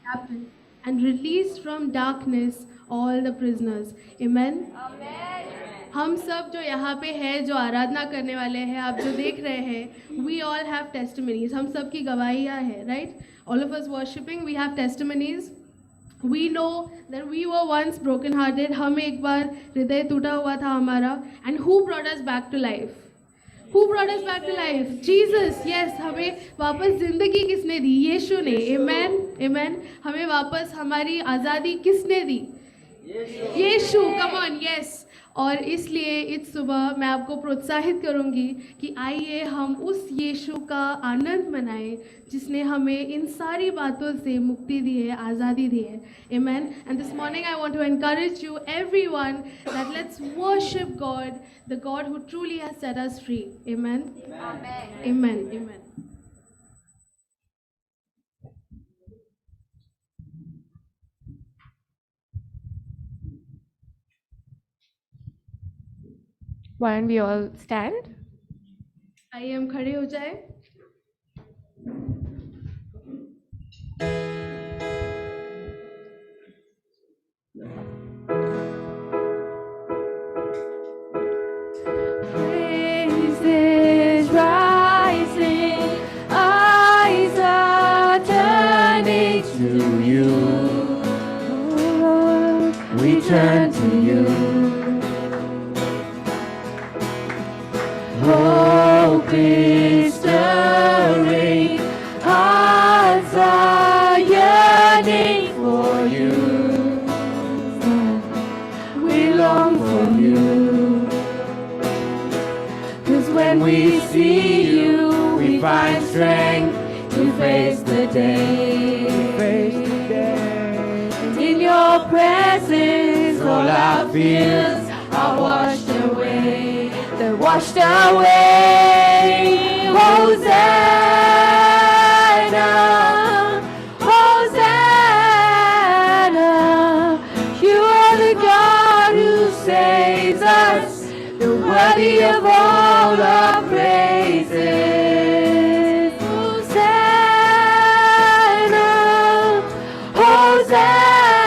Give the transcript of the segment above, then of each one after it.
captives and release from darkness all the prisoners. Amen. हम सब जो यहाँ पे हैं, जो आराधना करने वाले हैं, आप जो देख रहे हैं, we all have testimonies. हम सब की गवाहियाँ हैं, right? All of us worshiping, we have testimonies. We know that we were once broken hearted. हम एक बार हृदय टूटा हुआ था हमारा. And who brought us back to life? Who brought us back to life? Jesus. Yes. हमें वापस जिंदगी किसने दी? यीशु ने. Amen. Amen. हमें वापस हमारी आज़ादी किसने दी? यीशु. Come on. Yes. और इसलिए इस सुबह मैं आपको प्रोत्साहित करूंगी कि आइए हम उस यीशु का आनंद मनाएं जिसने हमें इन सारी बातों से मुक्ति दी है, आज़ादी दी है. Amen. And this morning I want to encourage you, everyone, that let's worship God, the God who truly has set us free. Amen. Amen. Amen. Amen. Why don't we all stand? आइए हम खड़े हो जाए. Praises rising, eyes are turning to you. We turn to you. Hope is stirring, hearts are yearning for you. We long for you. 'Cause when we see you, we find strength to face the day. And in your presence, all our fears are washed away. They're washed away. Hosanna, Hosanna. You are the God who saves us. You're worthy of all our praises. Hosanna, Hosanna.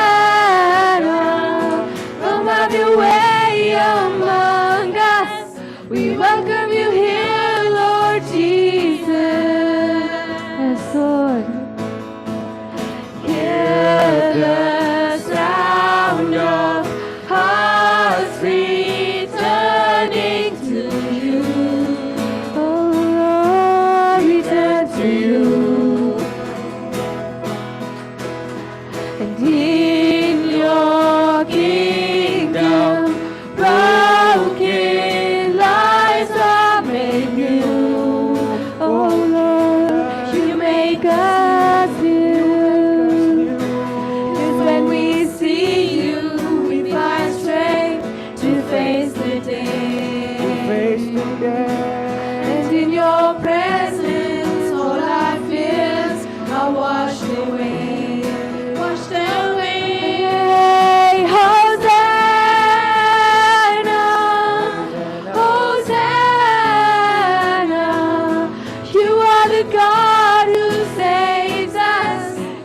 Come have your way among us. We welcome you here, Lord Jesus. Yes, Lord. Hear the sound of hearts returning to you. Oh Lord, return to you. And in your kingdom, broken lives are made new. Oh Lord, you make us new. 'Cause when we see you, we find strength to face the day. And in your presence, all our fears are washed away. Washed away. Hosanna, Hosanna. You are the God who saves us.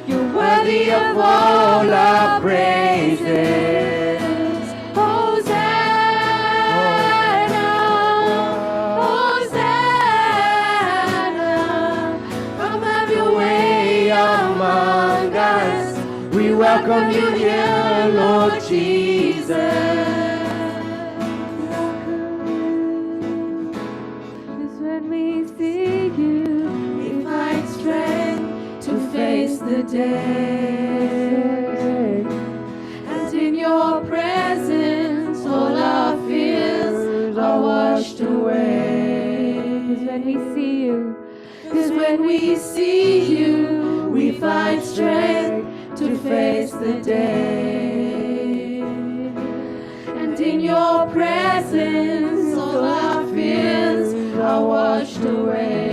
You're worthy of all our praises. Hosanna, Hosanna. Come have your way among us. We welcome you here, Lord Jesus. 'Cause when we see you, we find strength to face the day. And in your presence, all our fears are washed away. 'Cause when we see you, 'cause when we see you, we find strength to face the day. And in your presence, all our fears are washed away.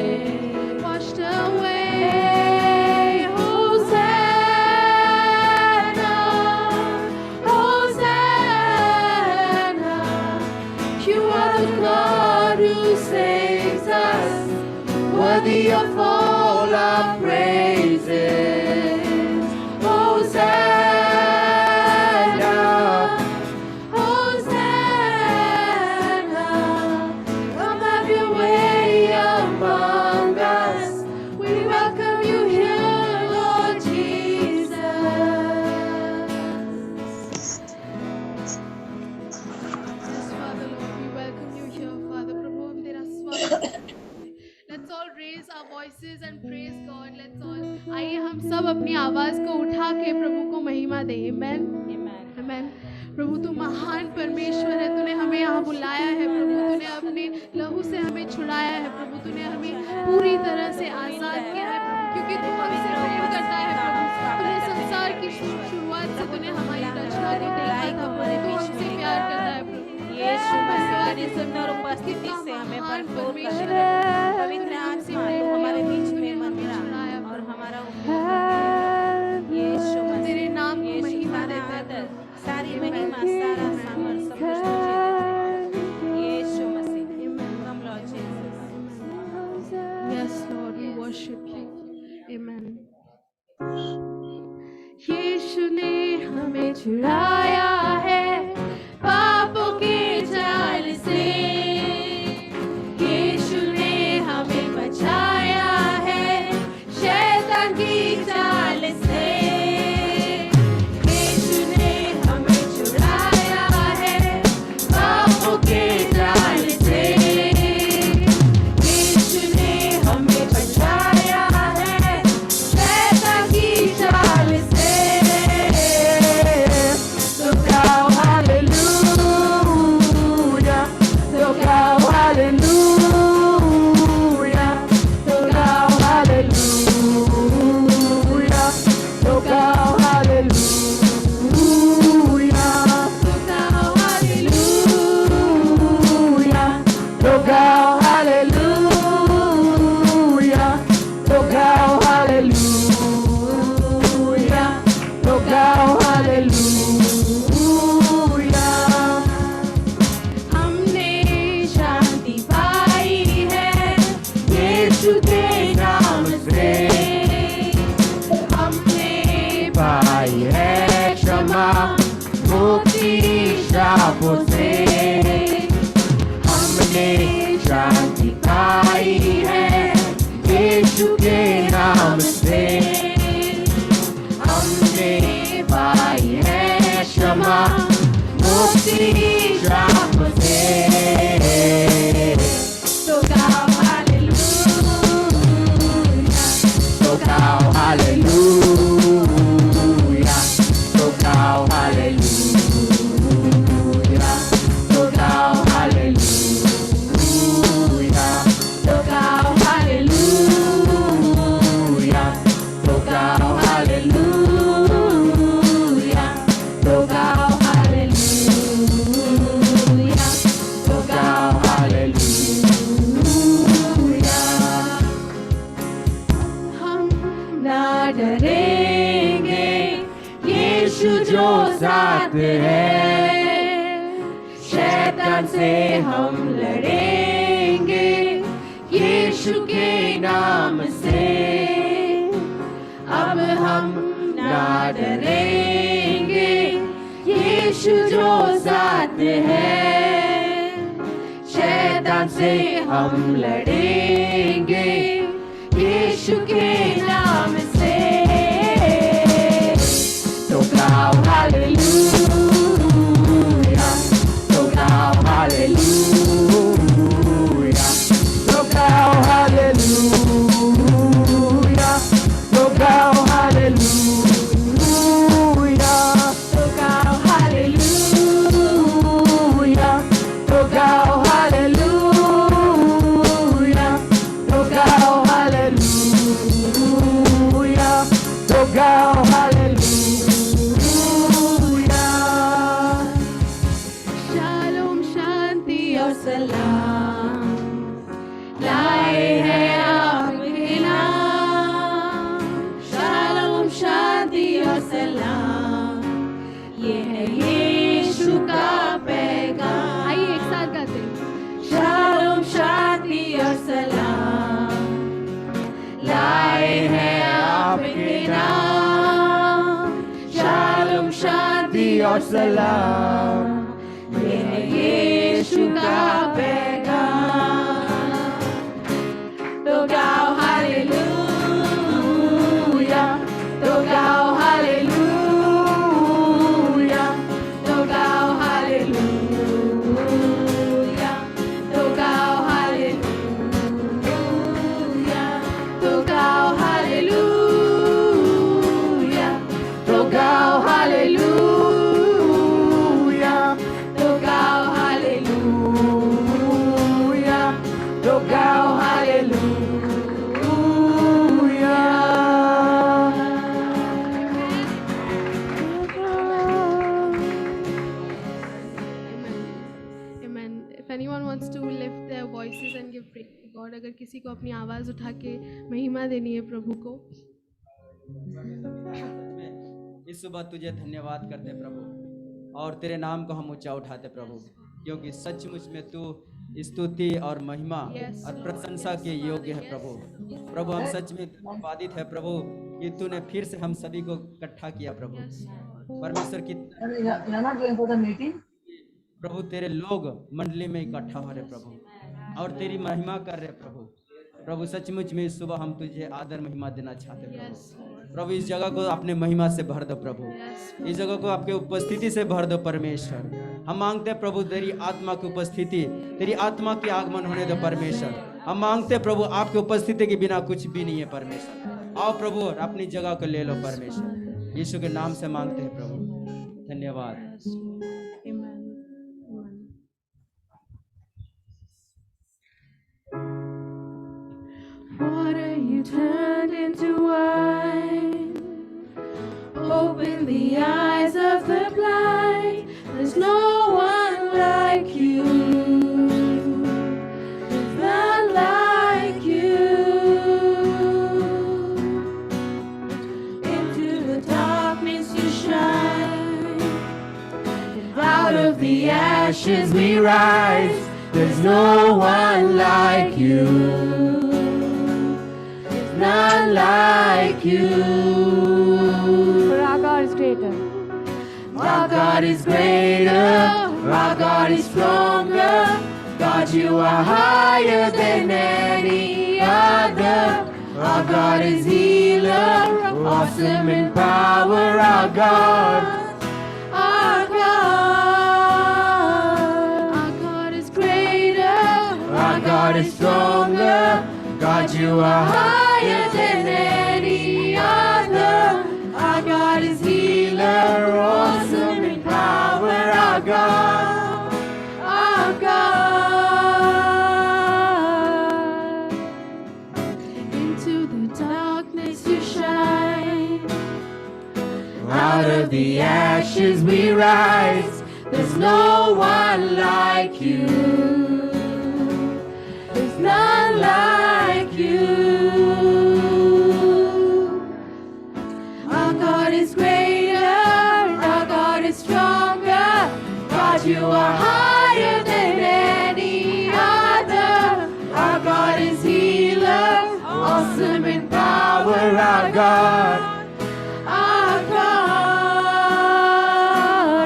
Washed away. Hosanna, Hosanna. You are the God who saves us, worthy of all our praises. सब अपनी आवाज़ को उठा के प्रभु को महिमा दें। आमेन आमेन। प्रभु तू महान परमेश्वर है, तूने हमें यहाँ बुलाया है प्रभु, तूने अपने लहू से हमें छुड़ाया है प्रभु, तूने हमें पूरी तरह से आज़ाद किया है प्रभु, क्योंकि तू हमसे प्रेम करता है प्रभु। तूने संसार की शुरुआत से तूने हमारी रचना को देखा था प्रभु, तू हमसे प्यार करता है प्रभु। यीशु मसीह की सुंदर उपस्थिति से हमें भरपूर कर दे। पवित्र आत्मा तू हमारे बीच में मंदिर और हमारा उपयोग यीशु मसीह तेरे नाम को यीशु महिमा सारा देते हैं आदर सारी महिमा सारा सामर्थ सब कुछ तुझे देते हैं यीशु मसीह। Come Lord Jesus. Yes, Lord, we worship you. Amen. यीशु ने हमें छुड़ाया है पापों के जाल से, यीशु ने हमें बचाया है शैतान की चाल से, यीशु ने हमें छुड़ाया है पापों के जाल से, यीशु ने हमें बचाया है शैतान की चाल से। So now, hallelujah. So now, hallelujah. So now, hallelujah. So now, hallelujah. So now, hallelujah. So now, hallelujah. So now, hallelujah. So now, hallelujah. हमने शांति पाई है यीशु के नाम से, हमने पाई है क्षमा मुक्ति शापों से, हमने शांति पाई है यीशु के नाम से, हमने पाई है क्षमा मुक्ति शाप से। So now, hallelujah. So now, hallelujah. So now, hallelujah. So now, hallelujah. So now, hallelujah. So now, hallelujah. So now, hallelujah. So now, hallelujah. हम ना डरेंगे यीशु जो साथ है, शैतान से हम लड़ेंगे यीशु के नाम से, अब हम ना डरेंगे यीशु जो साथ है, शैतान से हम लड़ेंगे यीशु के नाम से। So now, hallelujah. So now, hallelujah. So now, hallelujah. So now, hallelujah. So now, hallelujah. So now, hallelujah. So now, hallelujah. So now, hallelujah. Shalom, शांति और सलाम लाए हैं आपके नाम। शालोम, शांति और सलाम, ये है यीशु का पैगाम। आइए एक साथ गाते हैं। शालोम, शांति और सलाम लाए हैं आपके नाम। शालोम, शांति और सलाम, ये है यीशु का पैगाम। तो गाओ हालेलुया, तो गाओ हालेलुया, तो गाओ हालेलुया, तो गाओ हालेलुया, तो गाओ हालेलुया। अगर किसी को अपनी आवाज़ उठा के महिमा देनी है प्रभु को। इस सुबह तुझे धन्यवाद करते प्रभु और तेरे नाम को हम ऊंचा उठाते प्रभु, क्योंकि सचमुच में तू स्तुति और महिमा और प्रशंसा के योग्य है प्रभु। प्रभु हम सच में धन्यवादित है प्रभु कि तूने फिर से हम सभी को इकट्ठा किया प्रभु। परमेश्वर की You're not going for the meeting? प्रभु तेरे लोग मंडली में इकट्ठा हो रहे प्रभु और तेरी महिमा कर रहे प्रभु। प्रभु सचमुच में इस सुबह हम तुझे आदर महिमा देना चाहते प्रभु। प्रभु इस जगह को अपने महिमा से भर दो प्रभु, इस जगह को आपके उपस्थिति से भर दो परमेश्वर। हम मांगते हैं प्रभु तेरी आत्मा की उपस्थिति, तेरी आत्मा की आगमन होने दो परमेश्वर। हम मांगते हैं प्रभु आपके उपस्थिति के बिना कुछ भी नहीं है परमेश्वर। आओ प्रभु और अपनी जगह को ले लो परमेश्वर, यीशु के नाम से मांगते हैं प्रभु, धन्यवाद। Water you turned into wine, open the eyes of the blind. There's no one like you, there's none like you. Into the darkness you shine, and out of the ashes we rise. There's no one like you, none like you. For our God is greater. Our God is greater. Our God is stronger. God, you are higher than any other. Our God is healer, awesome in power. Our God. Our God is greater. Our God is stronger. God, you are higher than any other. Our God is healer, awesome in power. Our God, our God. Into the darkness you shine, out of the ashes we rise. There's no one like you, there's none like you. Our God is greater, our God is stronger. God, you are higher than any other. Our God is healer, awesome in power. Our God,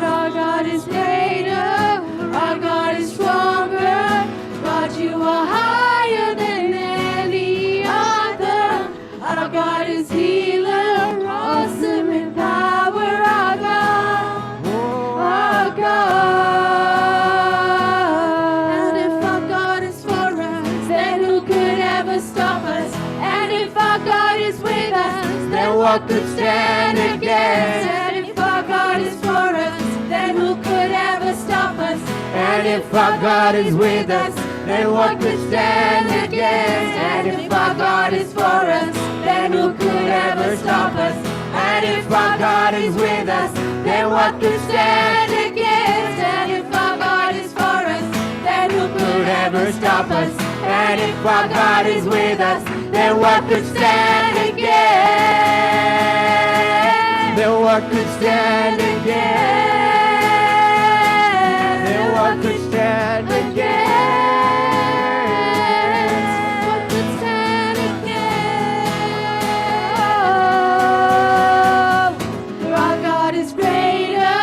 our God is greater, our God is stronger. God, you are higher than any other. Our God is healer, awesome in power. Our God, our God. And if our God is for us, then who could ever stop us? And if our God is with us, then what could stand against? And if our God is for us, then who could ever stop us? And if our God is with us, then what could stand against? And if our God is for us, then who could ever stop us? And if our God is with us, then what could stand against? And if our God is for us, then who could ever stop us? And if our God is with us, then what could stand against? Then what could stand against? Then what could stand against? What could stand against? For our God is greater,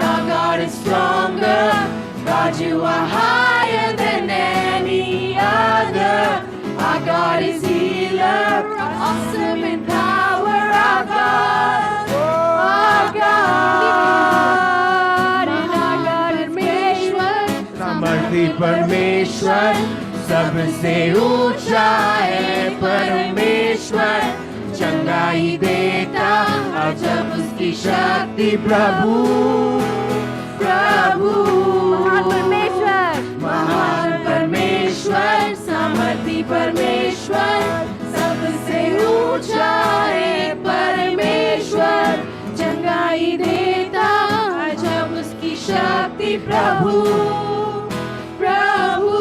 our God is stronger. God, you are higher than any other. Our God is healer, awesome in power. Our God, our God, and our God is परमेश्वर, सामर्थी परमेश्वर, सबसे ऊंचा है परमेश्वर, चंगाई देता अजब उसकी शक्ति। प्रभु प्रभु महान परमेश्वर, सामर्थी परमेश्वर, सबसे ऊंचा है परमेश्वर, चंगाई देता अजब उसकी शक्ति। प्रभु प्रभु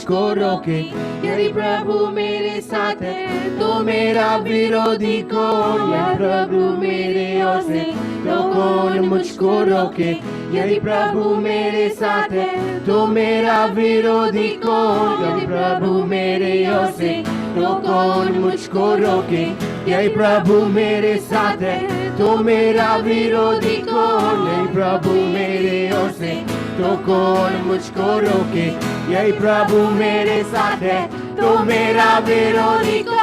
मुझको रोके, यदि प्रभु मेरे साथ है तो मेरा विरोधी कौन? यदि प्रभु मेरे ओर से तो कौन मुझको रोके, यदि प्रभु मेरे साथ है तो मेरा विरोधी कौन? यदि प्रभु मेरे ओर से तो कौन मुझको रोके, यदि प्रभु मेरे साथ है तो मेरा विरोधी कौन? यदि प्रभु मेरे ओर से तो कौन मुझको रोके, यदि प्रभु मेरे साथ है तो मेरा विरोधी कौन?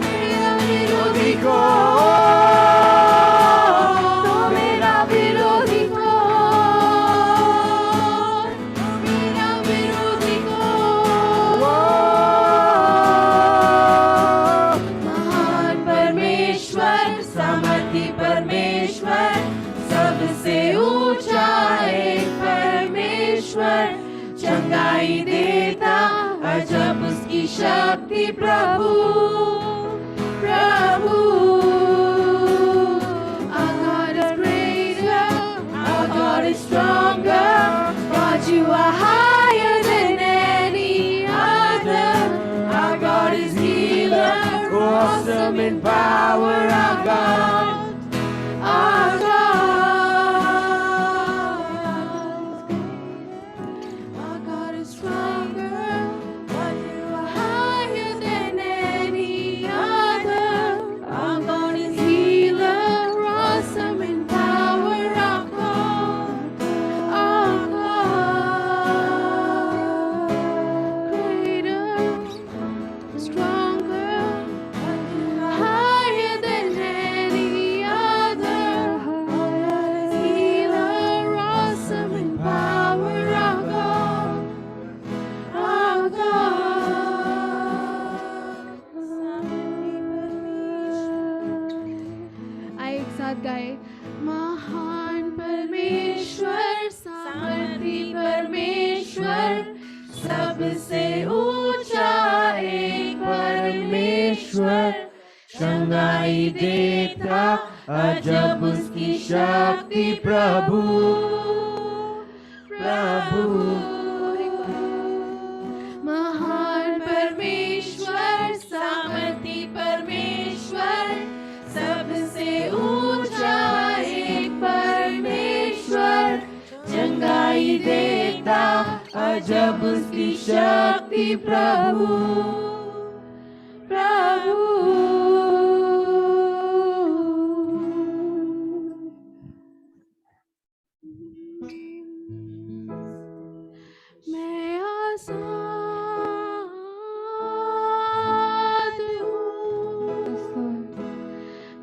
मेरा विरोधी कौन? तो मेरा विरोधी कौन? मेरा विरोधी कौन? महान परमेश्वर, सामर्थी परमेश्वर, सबसे ऊंचा एक परमेश्वर, चंगाई देता अजब उसकी शक्ति प्रभु, प्रभु। Our God is greater, our God is stronger, God you are higher than any other, our God is healer, awesome in power, our God, our God. Our God is stronger, God you are higher than any other, our God is healer, awesome in power, our God, greater, stronger, higher than any other, healer, awesome in power, our God, our God. आइए एक साथ गाए, महान परमेश्वर, सामर्थी परमेश्वर, सबसे ऊंचा एक परमेश्वर, चंगाई देता अजब उसकी शक्ति प्रभु, प्रभु। महान परमेश्वर, सामर्थी परमेश्वर, सबसे ऊंचा एक परमेश्वर, चंगाई देता अजब उसकी शक्ति प्रभु, प्रभु। मैं आजाद हूँ,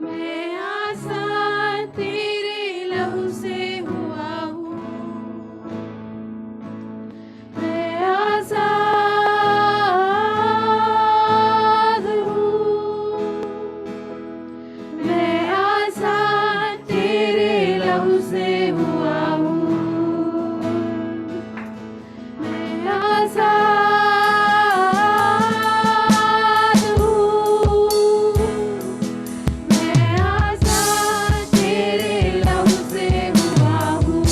मैं आजाद तेरे लहू से हुआ हूँ, मैं आजाद हूँ, मैं आजाद तेरे लहू से हुआ हूँ, मैं आजाद हूँ, मैं आजाद तेरे लहू से हुआ हूँ,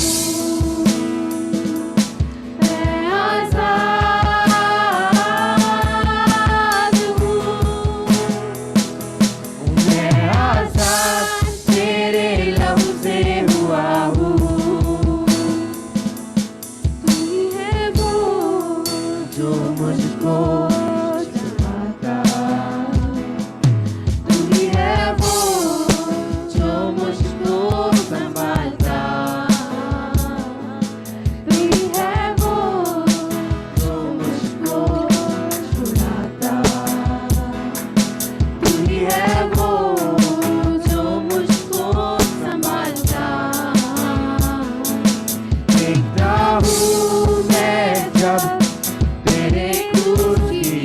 मैं आजाद हूँ, मैं आजाद तेरे लहू से हुआ हूँ। तू ही है वो जो मुझको चढ़ाता, तू ही है वो जो मुझको संभालता, तू ही है वो जो मुझको छुड़ाता, तू ही है वो जो मुझको संभालता। देखता हूँ मैं जब तेरे क्रूस की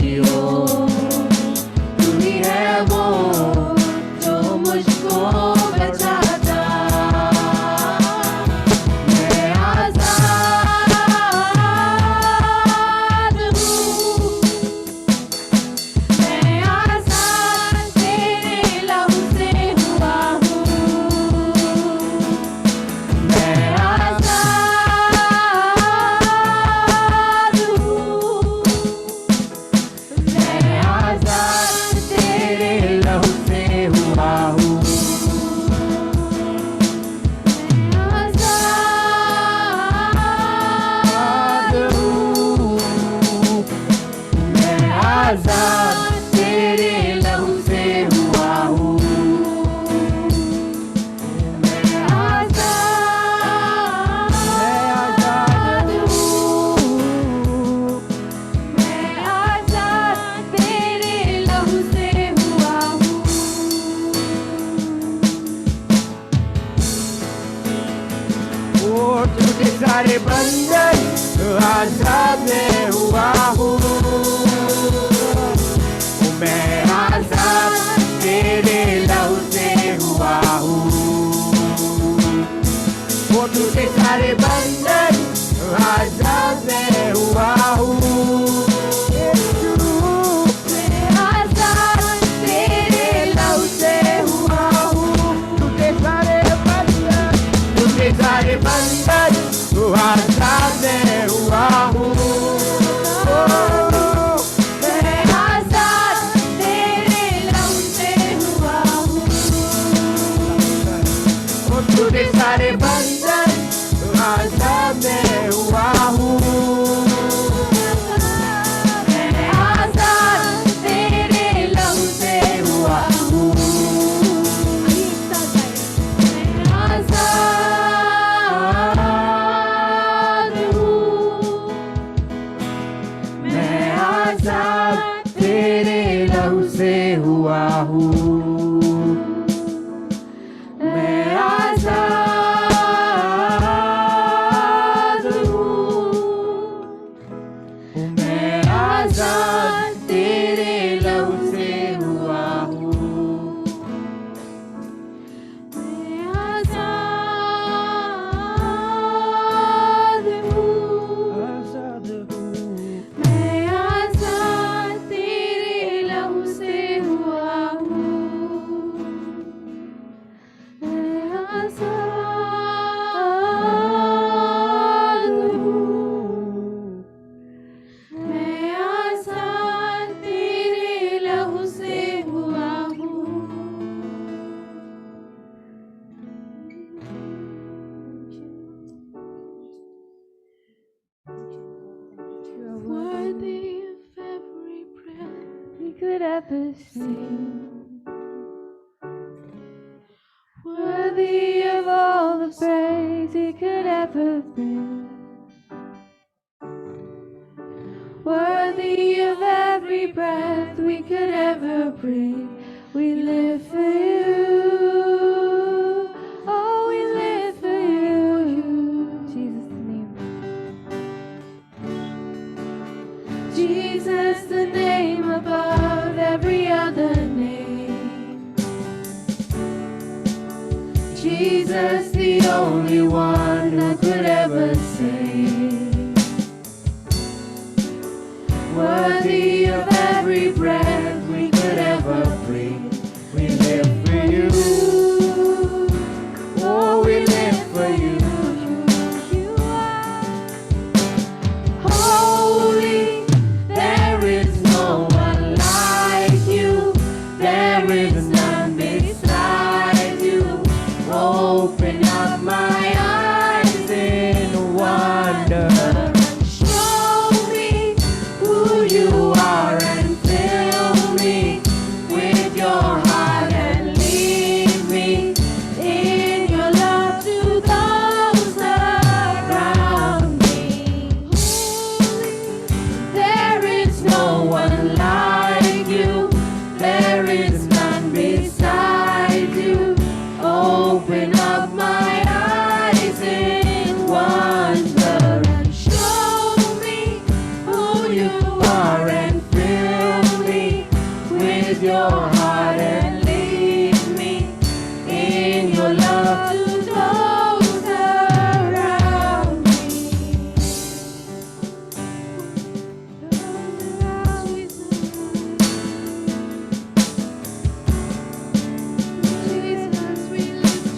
आजाद तेरे लहू से हुआ हूँ। मैं आजाद हूँ। मैं आजाद तेरे लहू से हुआ हूँ। और टूटे सारे बंधन आजाद मैं हुआ हूँ। मैं आजाद तेरे लहू से हुआ हूँ। वो टूटे सारे बंधन आजाद मैं हुआ हूँ। मैं आजाद तेरे लहू से हुआ हूँ। टूटे सारे बंधन आजाद मैं हुआ हूँ। मैं आजाद तेरे लहू से हुआ हूँ। वो टूटे सारे बंधन आजाद मैं हुआ हूँ। मैं आजाद तेरे लहू से हुआ हूँ। मैं आजाद हूँ। मैं आजाद तेरे लहू से हुआ हूँ। मैं आजाद हूँ। मैं आजाद तेरे लहू से हुआ हूँ। मैं आजाद हूँ। आजाद हूँ। मैं आजाद तेरे लहू से हुआ हूँ। मैं आजाद हूँ। मैं आजाद तेरे लहू से हुआ हूँ। Worthy of every breath we could ever sing. Worthy of all the praise we could ever bring. Worthy of every breath we could ever breathe. We live for you. Oh, we live for you. Jesus' name. Jesus, the name above every other name. Jesus, the only one who could ever save. Worthy of every breath we could ever breathe. We live for you. Oh, we live for you. You are holy. There is no one like you. There is none beside you. Open up my eyes in wonder. Show me who you are and fill me with your heart and lead me in your love to those around me. There is no one like you. There is none beside you. Open up my eyes in wonder and show me who you are and fill me with your heart and lead me in your love to those around me. Jesus, we lift you.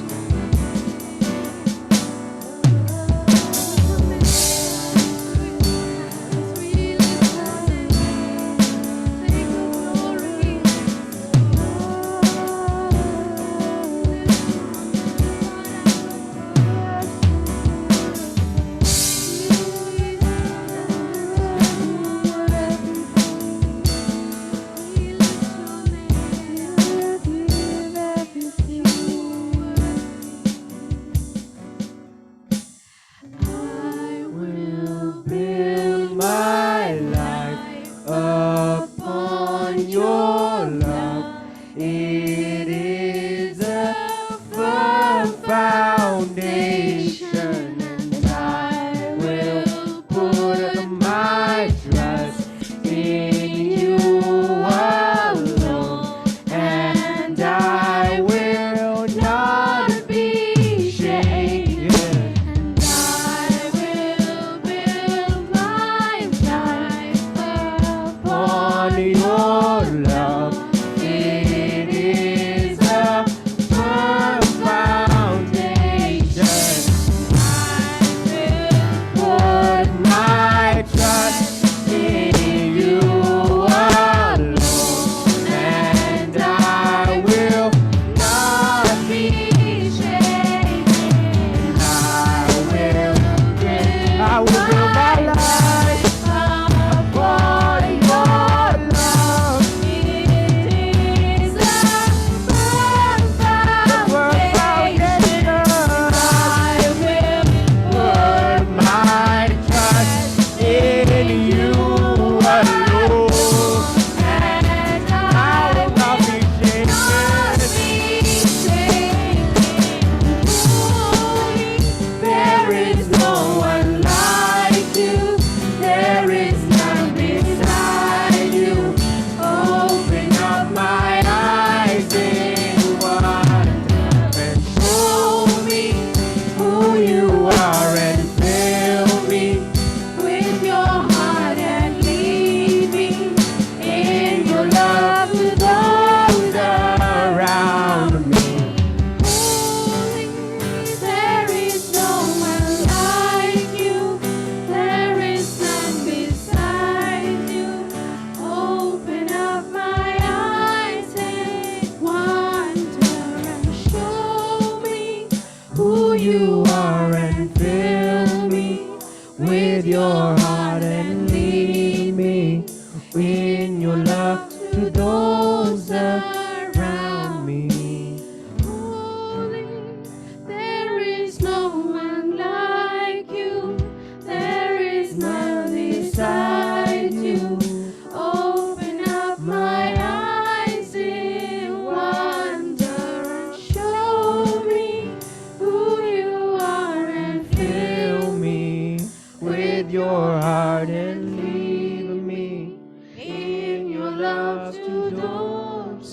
loves to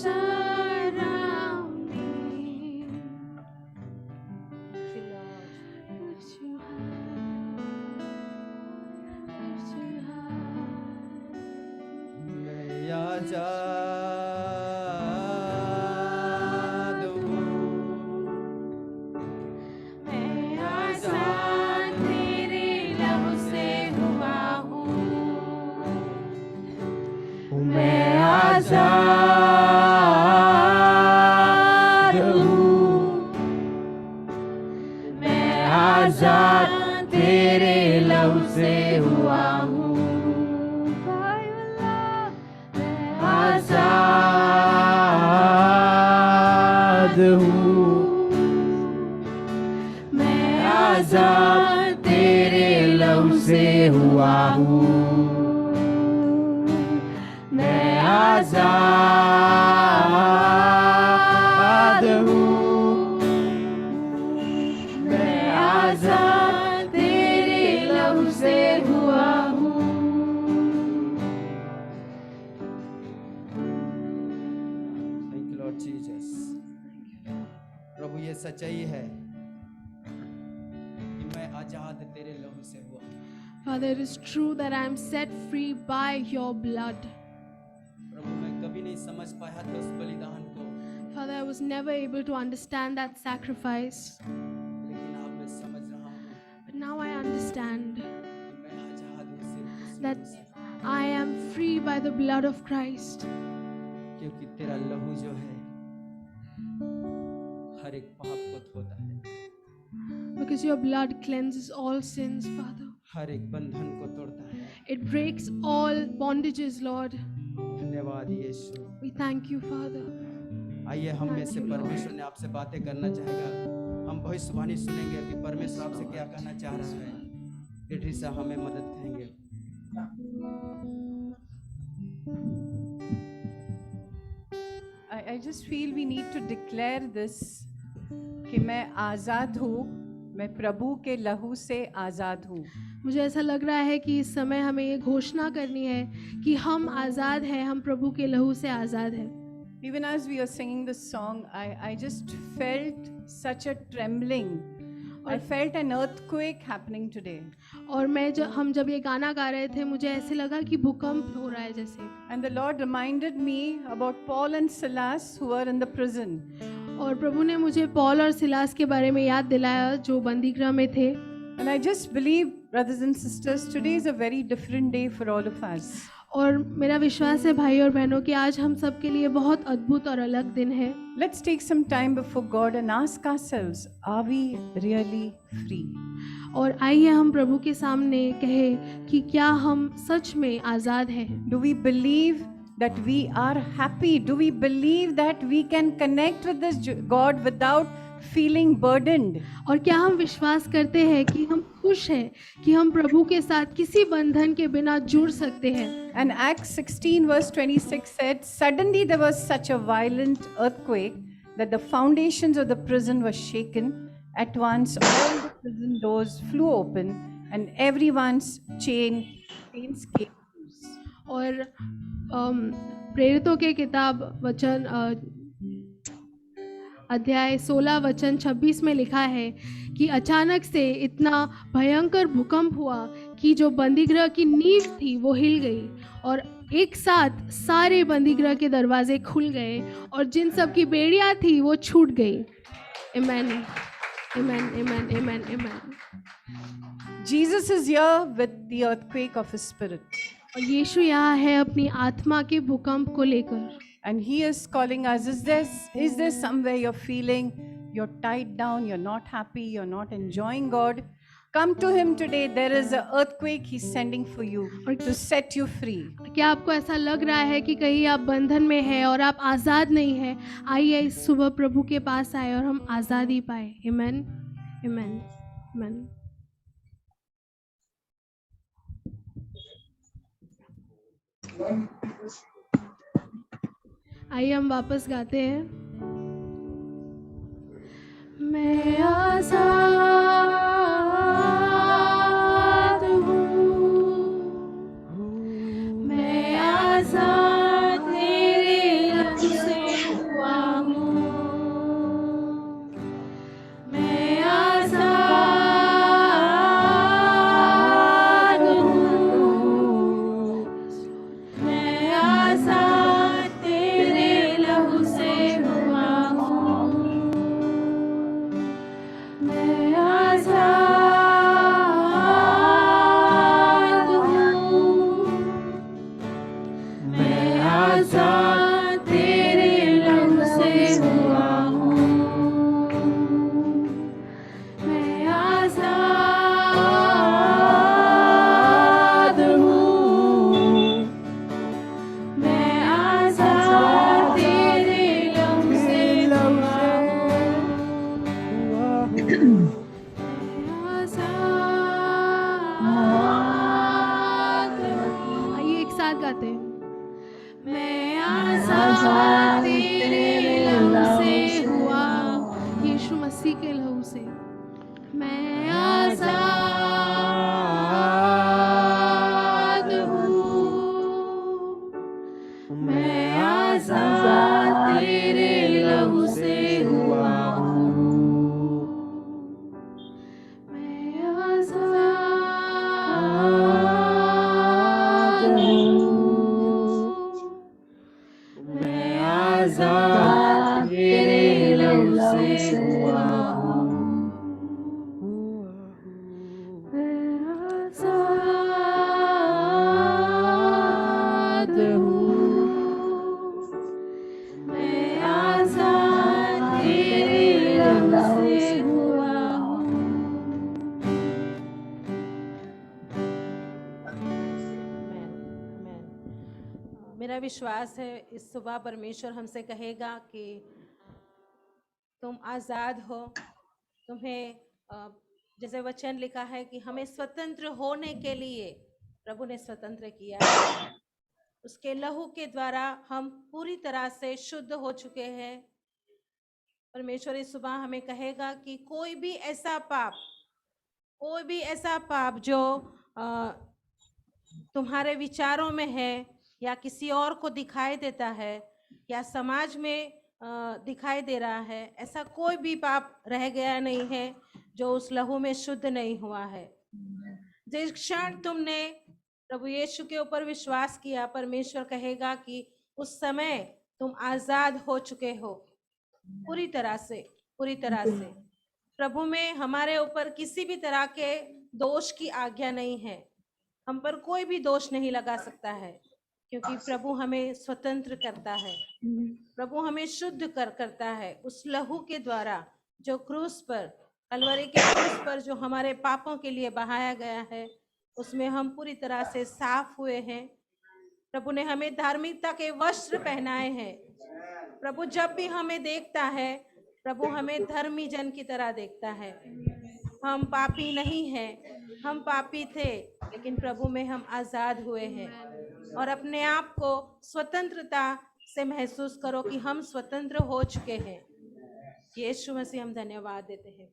surround me. Lift you high, lift you high. मैं आजाद हूँ, मैं आजाद तेरे लहू से हुआ हूँ। मैं आजाद हूँ, मैं आजाद तेरे लहू से हुआ हूँ। आजाद हूँ, मैं आजाद तेरे लहू से हुआ हूँ। मैं आजाद हूँ, मैं आजाद तेरे लहू से हुआ हूँ। Thank you Lord Jesus. प्रभु ये सच्चाई है कि मैं आजाद तेरे लहू से हुआ। Father, it is true that I am set free by your blood. प्रभु मैं कभी नहीं समझ पाया था उस बलिदान को, Father, I was never able to understand that sacrifice, लेकिन अब मैं समझ रहा हूँ but now I understand कि मैं आजाद हूँ सिर्फ उस that लहू से, I am free by the blood of Christ. क्योंकि तेरा लहू जो है हर एक पाप को धोता है, Because your blood cleanses all sins, Father. हर एक बंधन को तोड़ता है। It breaks all bondages, Lord. धन्यवाद यीशु। We thank you, Father. आइए हम में से Thank you, Lord. परमेश्वर ने आपसे बातें करना चाहेगा। हम भविष्यवाणी सुनेंगे कि परमेश्वर आपसे क्या कहना चाह रहा है। लिटरीसा हमें मदद करेंगे। I just feel we need to declare this कि मैं आज़ाद हूँ, मैं प्रभु के लहू से आज़ाद हूँ। मुझे ऐसा लग रहा है कि इस समय हमें ये घोषणा करनी है कि हम आज़ाद हैं, हम प्रभु के लहू से आज़ाद हैं। Even as we were singing this song, I just felt such a trembling. I felt an earthquake happening today. और हम जब ये गाना गा रहे थे, मुझे ऐसे लगा कि भूकंप हो रहा है जैसे। And the Lord reminded me about Paul and Silas who were in the prison. और प्रभु ने मुझे पौल और सिलास के बारे में याद दिलाया जो बंदीगृह में थे। And I just believe, brothers and sisters, today is a very different day for all of us. और मेरा विश्वास है भाई और बहनों कि आज हम सब के लिए बहुत अद्भुत और अलग दिन है। Let's take some time before God and ask ourselves, are we really free? और आइए हम प्रभु के सामने कहें कि क्या हम सच में आज़ाद हैं? Do we believe that we are happy? Do we believe that we can connect with this God without feeling burdened? और क्या हम विश्वास करते हैं कि हम खुश हैं कि हम प्रभु के साथ किसी बंधन के बिना जुड़ सकते हैं? And Acts 16 verse 26 said, suddenly there was such a violent earthquake that the foundations of the prison were shaken. At once all the prison doors flew open and everyone's chains came loose. और प्रेरितों के किताब वचन अध्याय 16 वचन 26 में लिखा है कि अचानक से इतना भयंकर भूकंप हुआ कि जो बंदीगृह की नींव थी वो हिल गई और एक साथ सारे बंदीगृह के दरवाजे खुल गए और जिन सब की बेड़ियां थी वो छूट गई। आमीन आमीन आमीन आमीन आमीन। Jesus is here with the earthquake of his spirit. और यीशु यहाँ है अपनी आत्मा के भूकंप को लेकर। And he is calling us, is there somewhere you're feeling you're tied down, you're not happy, you're not enjoying God? Come to him today. There is an earthquake he's sending for you to set you free. क्या आपको ऐसा लग रहा है कि कहीं आप बंधन में हैं और आप आज़ाद नहीं हैं? आइए इस सुबह प्रभु के पास आए और हम आज़ादी पाए। आमीन आमीन आमीन। आइए हम वापस गाते हैं। मैं आज़ाद हूँ, मैं आज़ाद आजाद तेरे लहू से हुआ हूँ, मैं आजाद हूँ, मैं आजाद तेरे लहू से हुआ हूँ, आइए एक साथ गाते हैं। मैं आजाद तेरे लहू से हुआ हूँ, यीशु मसीह के लहू से मैं आजाद हूँ, मैं आजाद तेरे लहू से हुआ हूँ, मैं आजाद हूँ, मैं आजाद तेरे लहू से हुआ हूँ, मैं आजाद हूँ, मैं आजाद तेरे लहू से हुआ हूँ। मेरा विश्वास है इस सुबह परमेश्वर हमसे कहेगा कि तुम आज़ाद हो, तुम्हें जैसे वचन लिखा है कि हमें स्वतंत्र होने के लिए प्रभु ने स्वतंत्र किया है। उसके लहू के द्वारा हम पूरी तरह से शुद्ध हो चुके हैं। परमेश्वर इस सुबह हमें कहेगा कि कोई भी ऐसा पाप जो तुम्हारे विचारों में है या किसी और को दिखाई देता है या समाज में दिखाई दे रहा है, ऐसा कोई भी पाप रह गया नहीं है जो उस लहू में शुद्ध नहीं हुआ है। जिस क्षण तुमने प्रभु यीशु के ऊपर विश्वास किया, परमेश्वर कहेगा कि उस समय तुम आजाद हो चुके हो पूरी तरह से। प्रभु में हमारे ऊपर किसी भी तरह के दोष की आज्ञा नहीं है, हम पर कोई भी दोष नहीं लगा सकता है, क्योंकि प्रभु हमें स्वतंत्र करता है, प्रभु हमें शुद्ध करता है उस लहू के द्वारा जो क्रूस पर, कलवरी के क्रूस पर जो हमारे पापों के लिए बहाया गया है, उसमें हम पूरी तरह से साफ हुए हैं। प्रभु ने हमें धार्मिकता के वस्त्र पहनाए हैं। प्रभु जब भी हमें देखता है, प्रभु हमें धर्मी जन की तरह देखता है। हम पापी नहीं हैं, हम पापी थे, लेकिन प्रभु में हम आजाद हुए हैं। और अपने आप को स्वतंत्रता से महसूस करो कि हम स्वतंत्र हो चुके हैं। यीशु मसीह हम धन्यवाद देते हैं।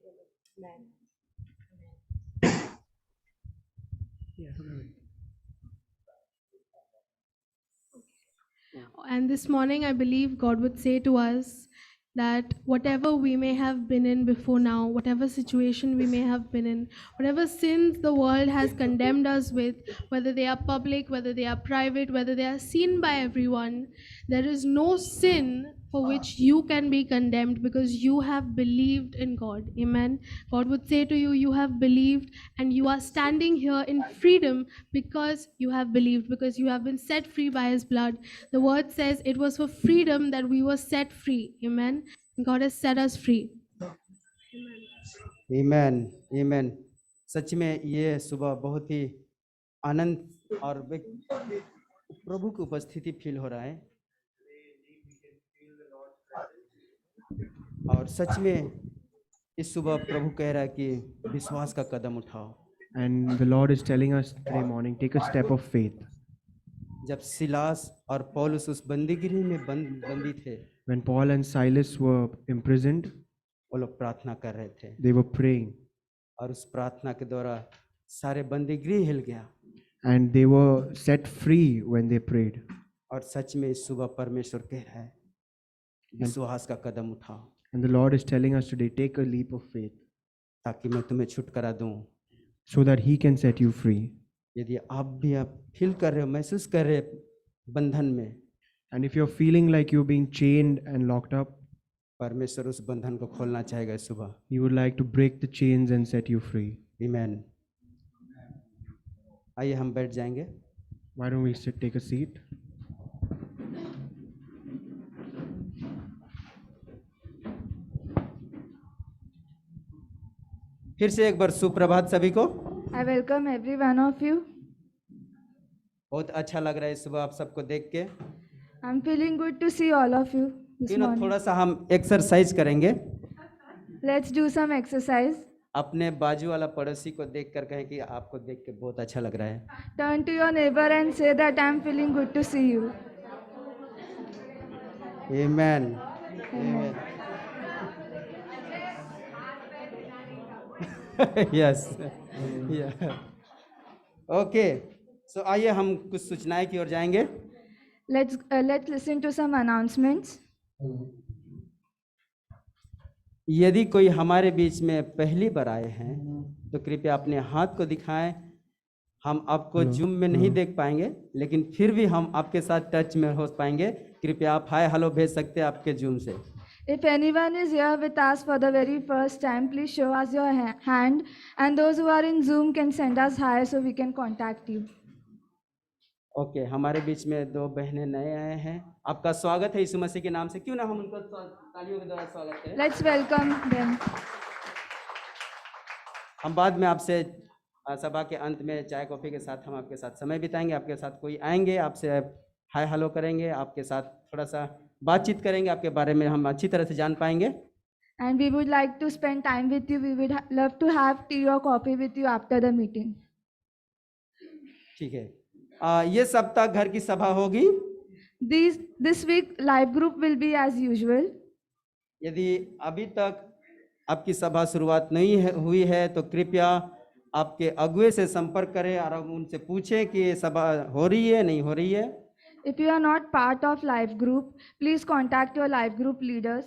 आमीन। And this morning, I believe God would say to us that whatever we may have been in before now, whatever situation we may have been in, whatever sins the world has condemned us with, whether they are public, whether they are private, whether they are seen by everyone, there is no sin for which you can be condemned because you have believed in God. Amen. God would say to you, you have believed and you are standing here in freedom because you have believed, because you have been set free by His blood. The word says it was for freedom that we were set free. Amen. God has set us free. आमीन आमीन। सच में ये सुबह बहुत ही आनंद और प्रभु की उपस्थिति feel हो रहा है। और सच में इस सुबह प्रभु कह रहा है कि विश्वास का कदम उठाओ। And the Lord is telling us today morning, take a step of faith. जब सिलास और पौलुस उस बंदीगृह में बंदी थे, When Paul and Silas were imprisoned, वो लोग प्रार्थना कर रहे थे they were praying और उस प्रार्थना के द्वारा सारे बंदीगृह हिल गया। and they were set free when they prayed. और सच में इस सुबह परमेश्वर कह रहा है विश्वास का कदम उठाओ, And the Lord is telling us today, take a leap of faith ताकि मैं तुम्हें छुटकारा दूं। so that He can set you free. यदि आप फील कर रहे हो, महसूस कर रहे हो बंधन में, And if you're feeling like you're being chained and locked up, परमेश्वर उस बंधन को खोलना चाहेगा इस सुबह। He would like to break the chains and set you free. आमीन। आइए हम बैठ जाएंगे। Why don't we take a seat? फिर से एक बार सुप्रभात सभी को। I welcome every one of you. बहुत अच्छा लग रहा है सुबह आप सबको देख के। I'm feeling good to see all of you this क्यों ना morning. थोड़ा सा हम एक्सरसाइज करेंगे। Let's do some exercise. अपने बाजू वाला पड़ोसी को देख कर कहें कि आपको देख के बहुत अच्छा लग रहा है। Turn to your neighbor and say that I'm feeling good to see you. Amen. Amen. Yes. Yeah. Okay. So आइए हम कुछ सूचनाएं की ओर जाएंगे। Let's listen to some announcements. यदि कोई हमारे बीच में पहली बार आए हैं तो कृपया अपने हाथ को दिखाएं। हम आपको जूम में नहीं देख पाएंगे, लेकिन फिर भी हम आपके साथ टच में हो पाएंगे। कृपया आप हाय हेलो भेज सकते हैं आपके जूम से। If anyone is here with us for the very first time, please show us your hand, and those who are in Zoom can send us hi so we can contact you. Okay, हमारे बीच में दो बहनें नए आए हैं। आपका स्वागत है यीशु मसीह के नाम से। क्यों ना हम उनको तालियों के द्वारा स्वागत करें। Let's welcome them. हम बाद में आपसे सभा के अंत में चाय कॉफ़ी के साथ हम आपके साथ समय बिताएंगे। आपके साथ कोई आएंगे, आपसे हाय हेलो करेंगे, आपके साथ थोड़ा सा बातचीत करेंगे, आपके बारे में हम अच्छी तरह से जान पाएंगे। And we would like to spend time with you. We would love to have tea or coffee with you after the meeting. ठीक है। ये सप्ताह घर की सभा होगी। This week live group will be as usual. यदि अभी तक आपकी सभा शुरुआत नहीं हुई है तो कृपया आपके अगुए से संपर्क करें और उनसे पूछें कि ये सभा हो रही है नहीं हो रही है। If you are not part of live group, please contact your live group leaders.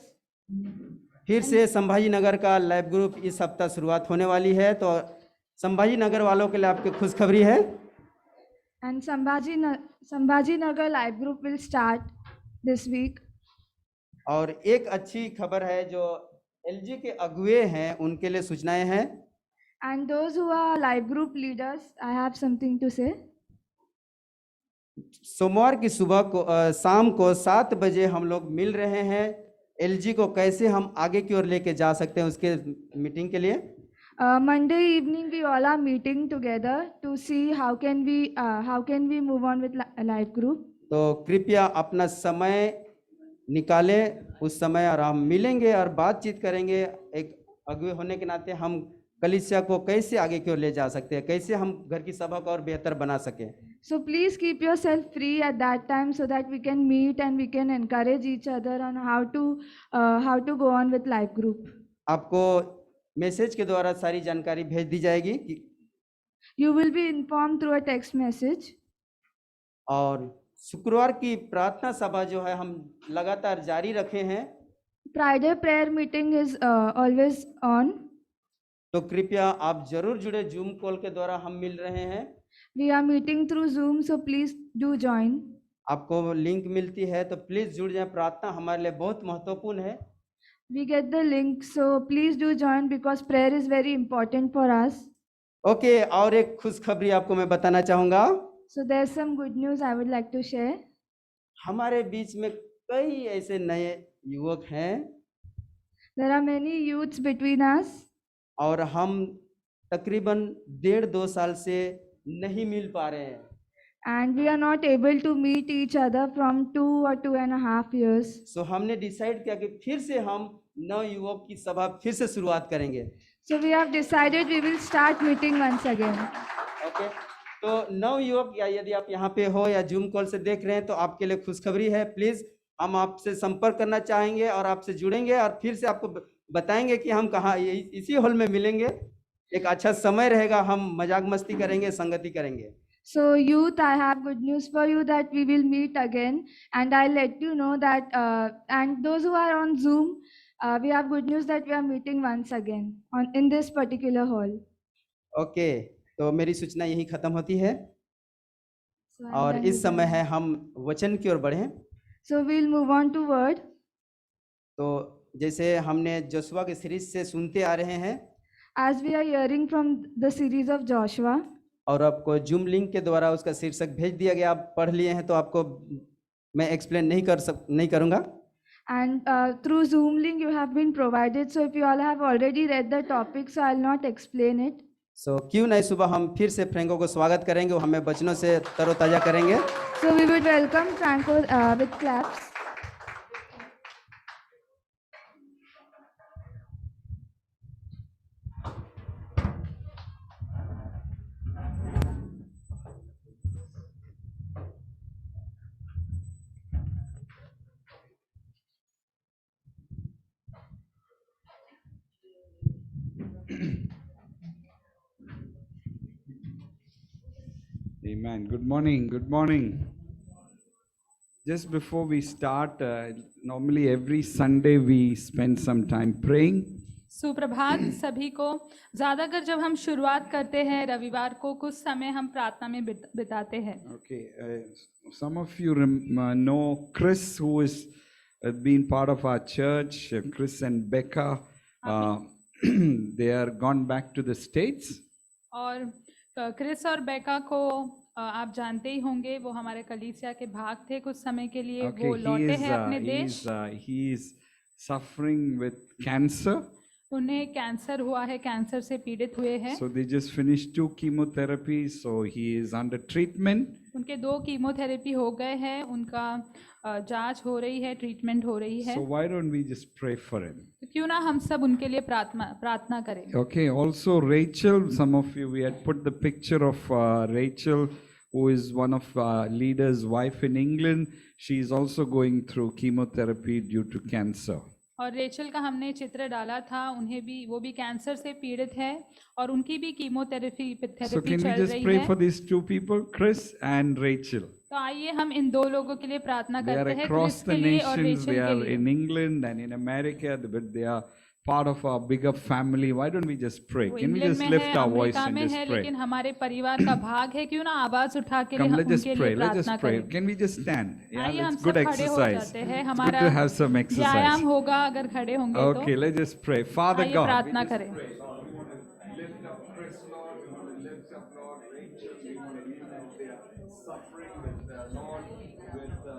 फिर से संभाजी नगर का लाइव ग्रुप इस सप्ताह शुरुआत होने वाली है, तो संभाजी नगर वालों के लिए आपकी खुशखबरी है। And Sambhaji Nagar live group will start this week. और एक अच्छी खबर है, जो एलजी के अगुए हैं उनके लिए सूचनाएं हैं। And those who are live group leaders, I have something to say. सोमवार की सुबह को शाम को 7 बजे हम लोग मिल रहे हैं। एलजी को कैसे हम आगे की ओर लेके जा सकते हैं उसके मीटिंग के लिए। Monday evening we all are meeting together to see how can we move on with live group. तो कृपया अपना समय निकालें उस समय, और हम मिलेंगे और बातचीत करेंगे। एक अगुए होने के नाते हम कलीसिया को कैसे आगे की ओर ले जा सकते हैं, कैसे हम घर की सभा को और बेहतर बना सकें। So please keep yourself free at that time so that we can meet and we can encourage each other on how to go on with live group. आपको मैसेज के द्वारा सारी जानकारी भेज दी जाएगी You will be informed through a text message. और शुक्रवार की प्रार्थना सभा जो है हम लगातार जारी रखे हैं। Friday prayer meeting is always on. तो कृपया आप जरूर जुड़े। जूम कॉल के द्वारा हम मिल रहे हैं। We are meeting through Zoom, so please do join. आपको लिंक मिलती है तो प्लीज जुड़ जाएं। प्रार्थना हमारे लिए बहुत महत्वपूर्ण है। We get the link, so please do join because prayer is very important for us. Okay, और एक खुशखबरी आपको मैं बताना चाहूँगा। So there's some good news I would like to share. हमारे बीच में कई ऐसे नए युवक हैं There are many youths between us, और हम तकरीबन 1.5-2 साल से नहीं मिल पा रहे हैं। and we are not able to meet each other from 2 or 2.5 years. सो हमने डिसाइड किया कि फिर से हम नव युवक की सभा फिर से शुरुआत करेंगे। So we have decided we will start meeting once again. Okay, तो नव युवक या यदि आप यहाँ पे हो या जूम कॉल से देख रहे हैं तो आपके लिए खुशखबरी है। प्लीज हम आपसे संपर्क करना चाहेंगे और आपसे जुड़ेंगे और फिर से आपको बताएंगे कि हम कहाँ इसी हॉल में मिलेंगे। एक अच्छा समय रहेगा, हम मजाक मस्ती करेंगे, संगति करेंगे। So youth, I have good news for you that we will meet again, and I'll let you know that and those who are on Zoom, we have good news that we are meeting once again in this particular hall. Okay, तो मेरी सूचना यही खत्म होती है So I'm और done इस with समय that. है हम वचन की ओर बढ़ें। So we'll move on to word. तो जैसे हमने जोशुआ के सीरीज से सुनते आ रहे हैं As we are hearing from the series of Joshua, और आपको जूम लिंक के द्वारा उसका शीर्षक भेज दिया गया, आप पढ़ लिए हैं तो आपको मैं एक्सप्लेन नहीं करूँगा। And through Zoom link you have been provided. So if you all have already read the topic, so I'll not explain it. सो क्यों नहीं सुबह हम फिर से फ्रैंको को स्वागत करेंगे, वो हमें वचनों से तरोताजा करेंगे। So we would welcome Franco with claps. Amen. Good morning. Good morning. Just before we start, normally every Sunday we spend some time praying. सुप्रभात सभी को। ज़्यादातर जब हम शुरुआत करते हैं रविवार को कुछ समय हम प्रार्थना में बिताते हैं। Okay. Some of you know Chris, who is been part of our church. Chris and Becca, they are gone back to the States. और क्रिस और बेका को आप जानते ही होंगे, वो हमारे कलीसिया के भाग थे कुछ समय के लिए। वो लौटे हैं अपने देश। He is suffering with cancer. उन्हें कैंसर हुआ है, कैंसर से पीड़ित हुए हैं। So they just finished 2 chemotherapies, so he is under treatment. उनके 2 कीमोथेरेपी हो गए हैं, उनका जांच हो रही है, ट्रीटमेंट हो रही है। So why don't we just pray for him? तो क्यों ना हम सब उनके लिए प्रार्थना करें। Okay, also Rachel, some of you, we had put the picture of Rachel, who is one of leaders' wife in England. She is also going through chemotherapy due to cancer. और रेचल का हमने चित्र डाला था, उन्हें भी, वो भी कैंसर से पीड़ित है और उनकी भी chemotherapy So can we just pray for these 2 people, Chris and Rachel? तो आइए हम इन 2 लोगों के लिए प्रार्थना They are करते हैं, across क्रिस the के लिए और nations. रेचल They के are लिए। in England and in America, but they are part of our bigger family. Why don't we just pray? वो Can we इंग्लैंड just में lift है, our voice अमेरिका and में just है, pray? लेकिन हमारे परिवार का भाग है, क्यों ना आवाज उठा के Come, हम let's just उनके pray. लिए Let's प्रार्थना just pray. करें। Can we just stand? Yeah, आइए हम that's सब good खड़े हो exercise. जाते हैं। It's good हमारा to have some exercise. व्यायाम होगा अगर खड़े होंगे तो। Okay, let's just pray. Father आइए God, प्रार्थना करें। lift up Chris, Lord. We want to lift up, Lord, Rachel. We want to lift up their suffering with Lord, with cancer.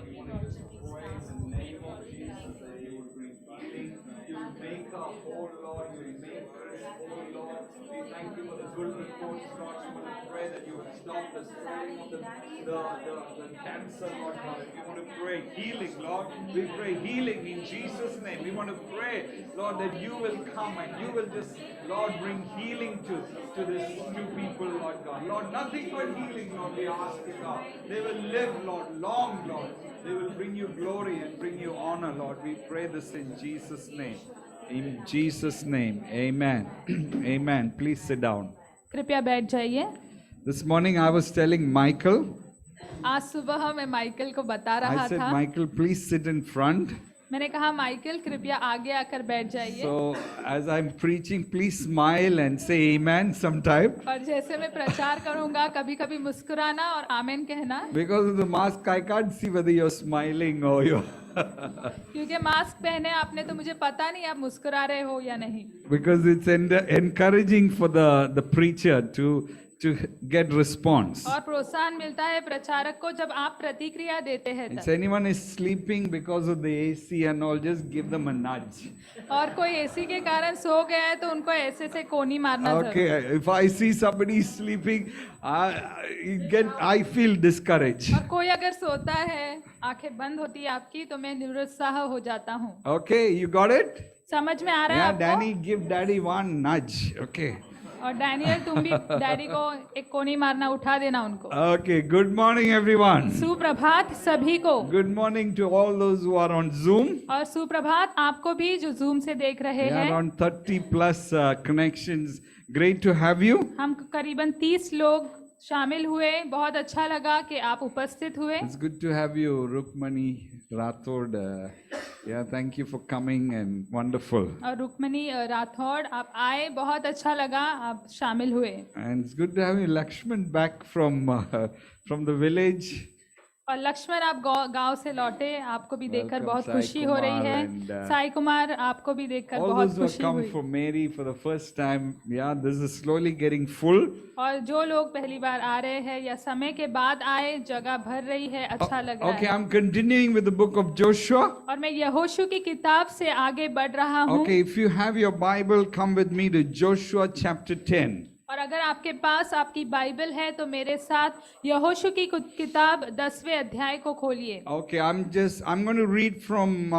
We want to just pray in the name of Jesus that you will bring healing. You will make her whole, Lord. You will make Chris whole, Lord. We thank you for the good reports, Lord. We want to pray that you will stop the spreading of the cancer, Lord God. We want to pray healing, Lord. We pray healing in Jesus' name. We want to pray, Lord, that you will come and you will just, Lord, bring healing to these 2 people, Lord God. Lord, nothing but healing, Lord, we ask you, God. They will live, Lord, long, Lord. They will bring you glory and bring you honor, Lord. We pray this in Jesus' name. In Jesus' name, amen. Amen. Please sit down. कृपया बैठ जाइए। This morning I was telling Michael, आज सुबह मैं Michael को बता I रहा said, था, Michael, please sit in front. मैंने कहा माइकल कृपया आगे आकर बैठ जाइए। So as I'm preaching, please smile and say amen sometime. और जैसे मैं प्रचार करूंगा, कभी कभी मुस्कुराना और आमीन कहना। Because of the mask, I can't see whether you're smiling or you're... क्योंकि मास्क पहने आपने, तो मुझे पता नहीं आप मुस्कुरा रहे हो या नहीं। Because it's encouraging for the preacher to get response. और प्रोत्साहन मिलता है प्रचारक को जब आप प्रतिक्रिया देते हैं If तब। anyone is sleeping because of the AC and all, just give them a nudge. और कोई एसी के कारण सो गया है तो उनको ऐसे से कोनी मारना जरूर। Okay, if I see somebody sleeping, I feel discouraged. और कोई अगर सोता है, आंखें बंद होती है आपकी, तो मैं निरुत्साह हो जाता हूँ। Okay, you got it? समझ में आ रहा है Yeah, आपको? Danny, give daddy one nudge. Okay. और डैनियल, तुम भी डैडी को एक कोनी मारना उठा देना उनको। Okay, good morning everyone. सुप्रभात सभी को। Good morning to all those who are on Zoom. और सुप्रभात आपको भी जो जूम से देख रहे We are हैं। on 30 plus connections. Great to have you. हम करीबन 30 लोग शामिल हुए, बहुत अच्छा लगा कि आप उपस्थित हुए। It's good to have you, Rukmani Rathod. Yeah, thank you for coming and wonderful. और रुक्मणी राठौड़, आप आए, बहुत अच्छा लगा आप शामिल हुए। And it's good to have you, Lakshman, back from the village. और लक्ष्मण आप गांव से लौटे, आपको भी देखकर Welcome, बहुत Sai खुशी हो रही Kumar है। and, साई कुमार, आपको भी देखकर all बहुत those who have खुशी come हुई। for Mary for the first time. Yeah, this is slowly getting full. और जो लोग पहली बार आ रहे हैं या समय के बाद आए, जगह भर रही है, अच्छा लग रहा Okay, है। I'm continuing with the book of Joshua. और मैं यहोशू की किताब से आगे बढ़ रहा हूँ। Okay, if you have your Bible, come with me to Joshua chapter 10. और अगर आपके पास आपकी बाइबल है तो मेरे साथ यहोशू की किताब 10वें अध्याय को खोलिए। Okay, I'm going to read from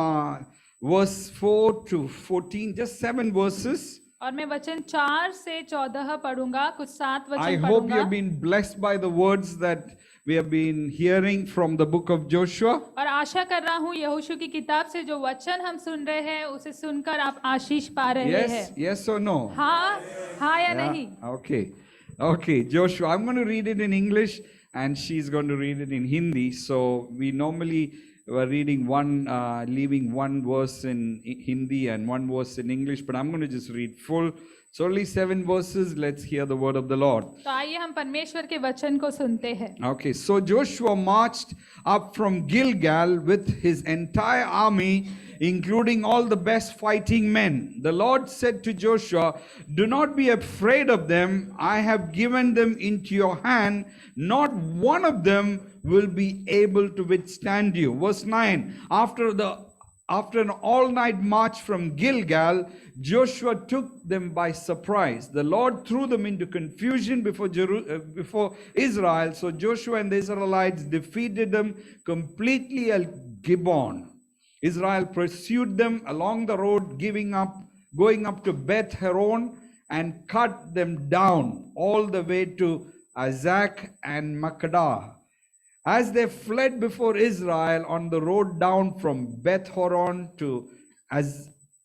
verse 4 to 14, just 7 verses. और मैं वचन 4 से 14 पढ़ूंगा, कुछ 7 I वचन hope you पढ़ूंगा। have been blessed by the words that we have been hearing from the book of Joshua. और आशा कर रहा हूँ यहोशू की किताब से जो वचन हम सुन रहे हैं उसे सुनकर आप आशीष पा रहे हैं। Yes, yes or no? हाँ, हाँ या Yeah, नहीं? okay, Joshua. I'm going to read it in English and she's going to read it in Hindi. So we normally were reading leaving one verse in Hindi and one verse in English, but I'm going to just read full. It's only 7 verses. Let's hear the word of the Lord. तो आइए हम परमेश्वर के वचन को सुनते हैं। Okay, so Joshua marched up from Gilgal with his entire army, including all the best fighting men. The Lord said to Joshua, "Do not be afraid of them. I have given them into your hand. Not one of them will be able to withstand you." Verse 9, after an all-night march from Gilgal, Joshua took them by surprise. The Lord threw them into confusion before Israel. So Joshua and the Israelites defeated them completely at Gibeon. Israel pursued them along the road, going up to Beth Horon, and cut them down all the way to Azak and Makkedah. As they fled before Israel on the road down from Beth Horon to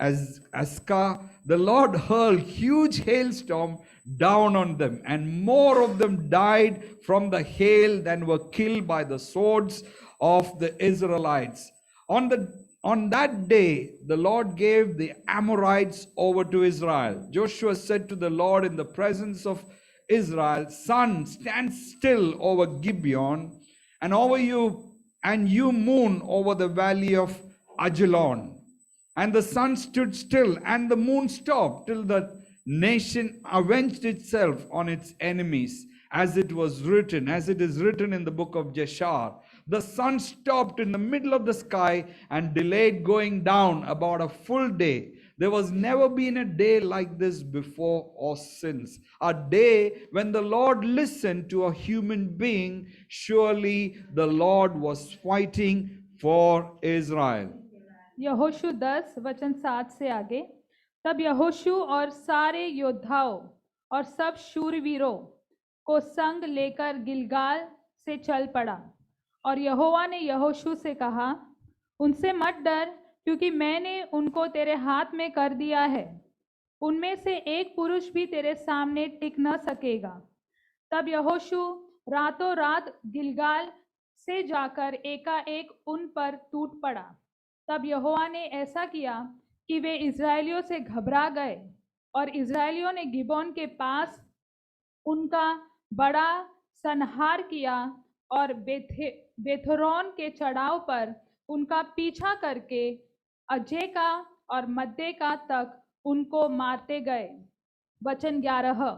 Azekah, the Lord hurled huge hailstorm down on them, and more of them died from the hail than were killed by the swords of the Israelites. On that day, the Lord gave the Amorites over to Israel. Joshua said to the Lord in the presence of Israel, "Sun, stand still over Gibeon, and over you, and you, moon, over the valley of Ajalon." And the sun stood still, and the moon stopped, till the nation avenged itself on its enemies, as it is written in the book of Jeshar. The sun stopped in the middle of the sky and delayed going down about a full day. There was never been a day like this before or since, a day when the Lord listened to a human being. Surely the Lord was fighting for Israel. यहोशू 10 वचन 7 से आगे। तब यहोशू और सारे योद्धाओं और सब शूरवीरों को संग लेकर गिलगाल से चल पड़ा। और यहोवा ने यहोशू से कहा, उनसे मत डर, क्योंकि मैंने उनको तेरे हाथ में कर दिया है। उनमें से एक पुरुष भी तेरे सामने टिक न सकेगा। तब यहोशू रातों रात गिलगाल से जाकर एकाएक उन पर टूट पड़ा। तब यहोवा ने ऐसा किया कि वे इस्राएलियों से घबरा गए, और इस्राएलियों ने गिबोन के पास उनका बड़ा संहार किया, और बेथोरोन के चढ़ाव पर उनका पीछा करके अजेका और मद्देका तक उनको मारते गए। वचन 11।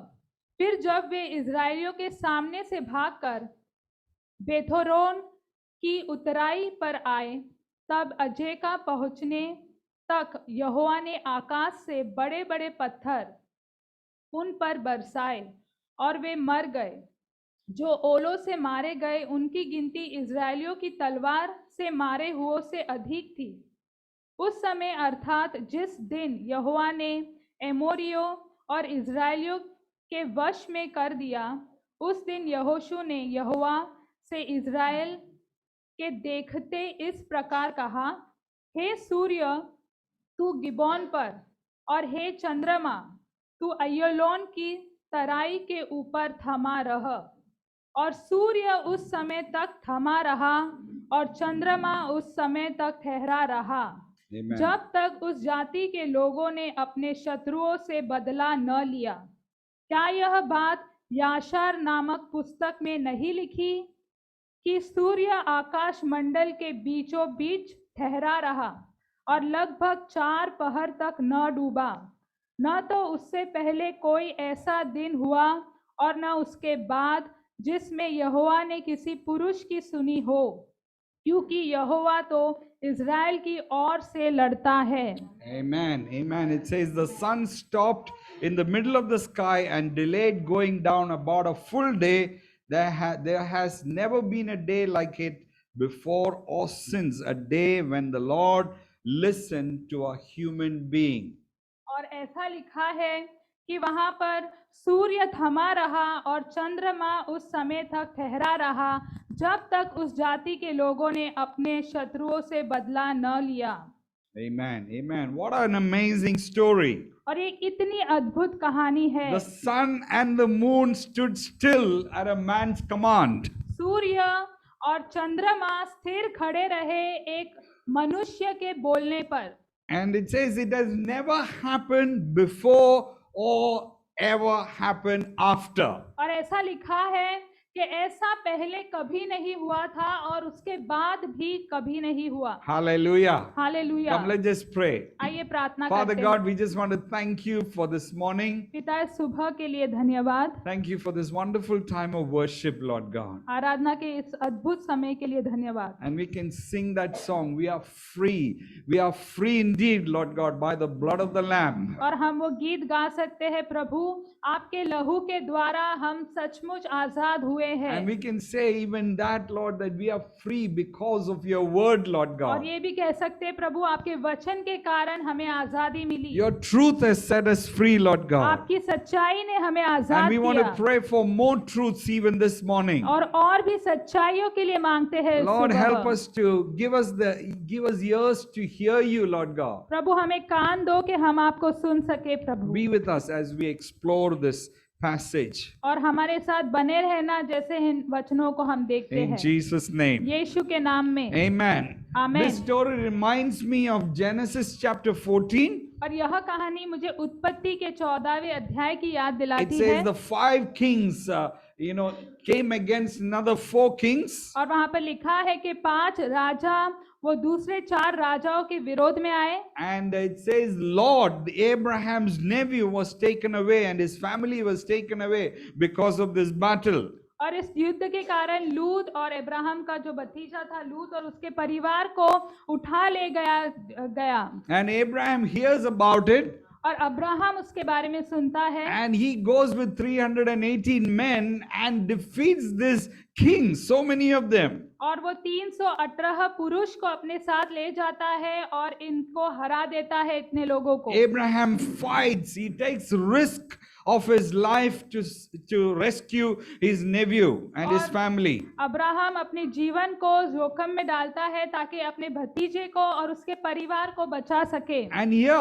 फिर जब वे इस्राएलियों के सामने से भागकर बेथोरोन की उतराई पर आए, तब अजेका पहुंचने तक यहोवा ने आकाश से बड़े बड़े पत्थर उन पर बरसाए, और वे मर गए। जो ओलों से मारे गए, उनकी गिनती इस्राएलियों की तलवार से मारे हुओं से अधिक थी। उस समय अर्थात जिस दिन यहोवा ने एमोरियों और इस्राएलियों के वश में कर दिया, उस दिन यहोशू ने यहोवा से इस्राएल के देखते इस प्रकार कहा, हे सूर्य तू गिबोन पर, और हे चंद्रमा तू अय्योन की तराई के ऊपर थमा रह। और सूर्य उस समय तक थमा रहा, और चंद्रमा उस समय तक ठहरा रहा, जब तक उस जाति के लोगों ने अपने शत्रुओं से बदला न लिया। क्या यह बात याशार नामक पुस्तक में नहीं लिखी कि सूर्य आकाश मंडल के बीचों बीच ठहरा रहा और लगभग 4 पहर तक न डूबा। न तो उससे पहले कोई ऐसा दिन हुआ और न उसके बाद जिसमें यहोवा ने किसी पुरुष की सुनी हो, क्योंकि यहोवा तो इज़राइल की ओर से लड़ता है। Amen. Amen. It says the sun stopped in the middle of the sky and delayed going down about a full day. There has never been a day like it before or since, a day when the Lord listened to a human being. और ऐसा लिखा है कि वहां पर सूर्य थमा रहा और चंद्रमा उस समय तक ठहरा रहा जब तक उस जाति के लोगों ने अपने शत्रुओं से बदला न लिया। Amen. Amen. What an amazing story. और ये कितनी अद्भुत कहानी है। The sun and the moon stood still at a man's command. सूर्य और चंद्रमा स्थिर खड़े रहे एक मनुष्य के बोलने पर। And it says it has never happened before or ever happened after. और ऐसा लिखा है कि ऐसा पहले कभी नहीं हुआ था और उसके बाद भी कभी नहीं हुआ। Hallelujah. Hallelujah. Come, let's just pray. आइए प्रार्थना Father करते God, हैं। we just want to thank you for this morning. पिता इस सुबह के लिए धन्यवाद। Thank you for this wonderful time of worship, Lord God. आराधना के इस अद्भुत समय के लिए धन्यवाद। And we can sing that song. We are free. We are free indeed, Lord God, by the blood of the Lamb. और हम वो गीत गा सकते हैं, प्रभु आपके लहू के द्वारा हम सचमुच आजाद हुए हैं। And we can say even that, Lord, that we are free because of your word, Lord और God. ये भी कह सकते हैं, प्रभु आपके वचन के कारण हमें आजादी मिली। Your truth has set us free, Lord God. आपकी सच्चाई ने हमें And Azad we want to किया। pray for more truths even this morning. और भी सच्चाइयों के लिए मांगते हैं इस Lord, सुबह। help us to give us ears to hear you, Lord God. प्रभु हमें कान दो कि हम आपको सुन सके प्रभु। Be with us as we explore this passage. और हमारे साथ बने रहना जैसे इन वचनों को हम देखते In हैं Jesus' name. यीशु के नाम में। Amen. Amen. This story reminds me of Genesis chapter 14. और यह कहानी मुझे उत्पत्ति के 14वें अध्याय की याद It दिलाती says है। the 5 kings, came against another 4 kings. और वहां पर लिखा है कि 5 राजा वो दूसरे 4 राजाओं के विरोध में आए। And it says, Lord, Abraham's nephew was taken away and his family was taken away because of this battle. और इस युद्ध के कारण लूत और अब्राहम का जो भतीजा था लूत और उसके परिवार को उठा ले गया। And Abraham hears about it. और अब्राहम उसके बारे में सुनता है। And he goes with 318 men and defeats this king, so many of them. और वो 318 पुरुष को अपने साथ ले जाता है और इनको हरा देता है इतने लोगों को। Abraham fights, he takes risk of his life to rescue his nephew and his family. Abraham अपने जीवन को जोखिम में डालता है ताकि अपने भतीजे को और उसके परिवार को बचा सके। And here